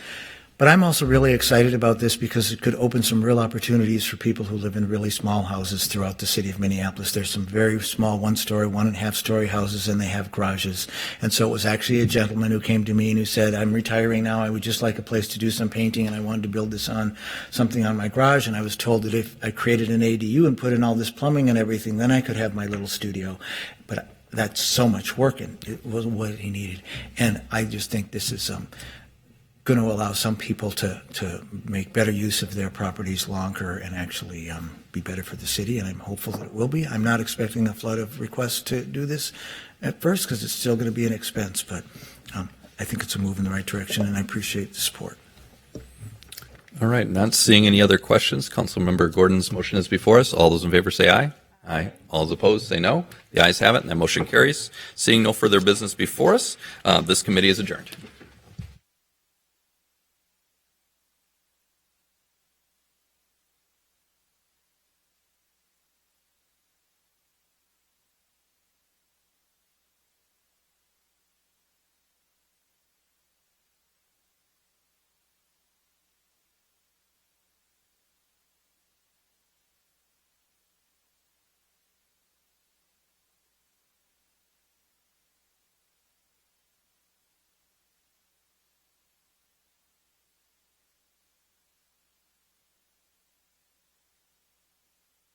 But I'm also really excited about this because it could open some real opportunities for people who live in really small houses throughout the city of Minneapolis. There's some very small 1-story, 1.5-story houses, and they have garages. And so it was actually a gentleman who came to me and who said, I'm retiring now. I would just like a place to do some painting, and I wanted to build this on something on my garage. And I was told that if I created an ADU and put in all this plumbing and everything, then I could have my little studio. But that's so much work, and it wasn't what he needed. And I just think this is going to allow some people to make better use of their properties longer and actually be better for the city, and I'm hopeful that it will be. I'm not expecting a flood of requests to do this at first because it's still going to be an expense, but I think it's a move in the right direction, and I appreciate the support. All right, not seeing any other questions. Councilmember Gordon's motion is before us. All those in favor say aye. Aye. All those opposed say no. The ayes have it, and that motion carries. Seeing no further business before us, this committee is adjourned.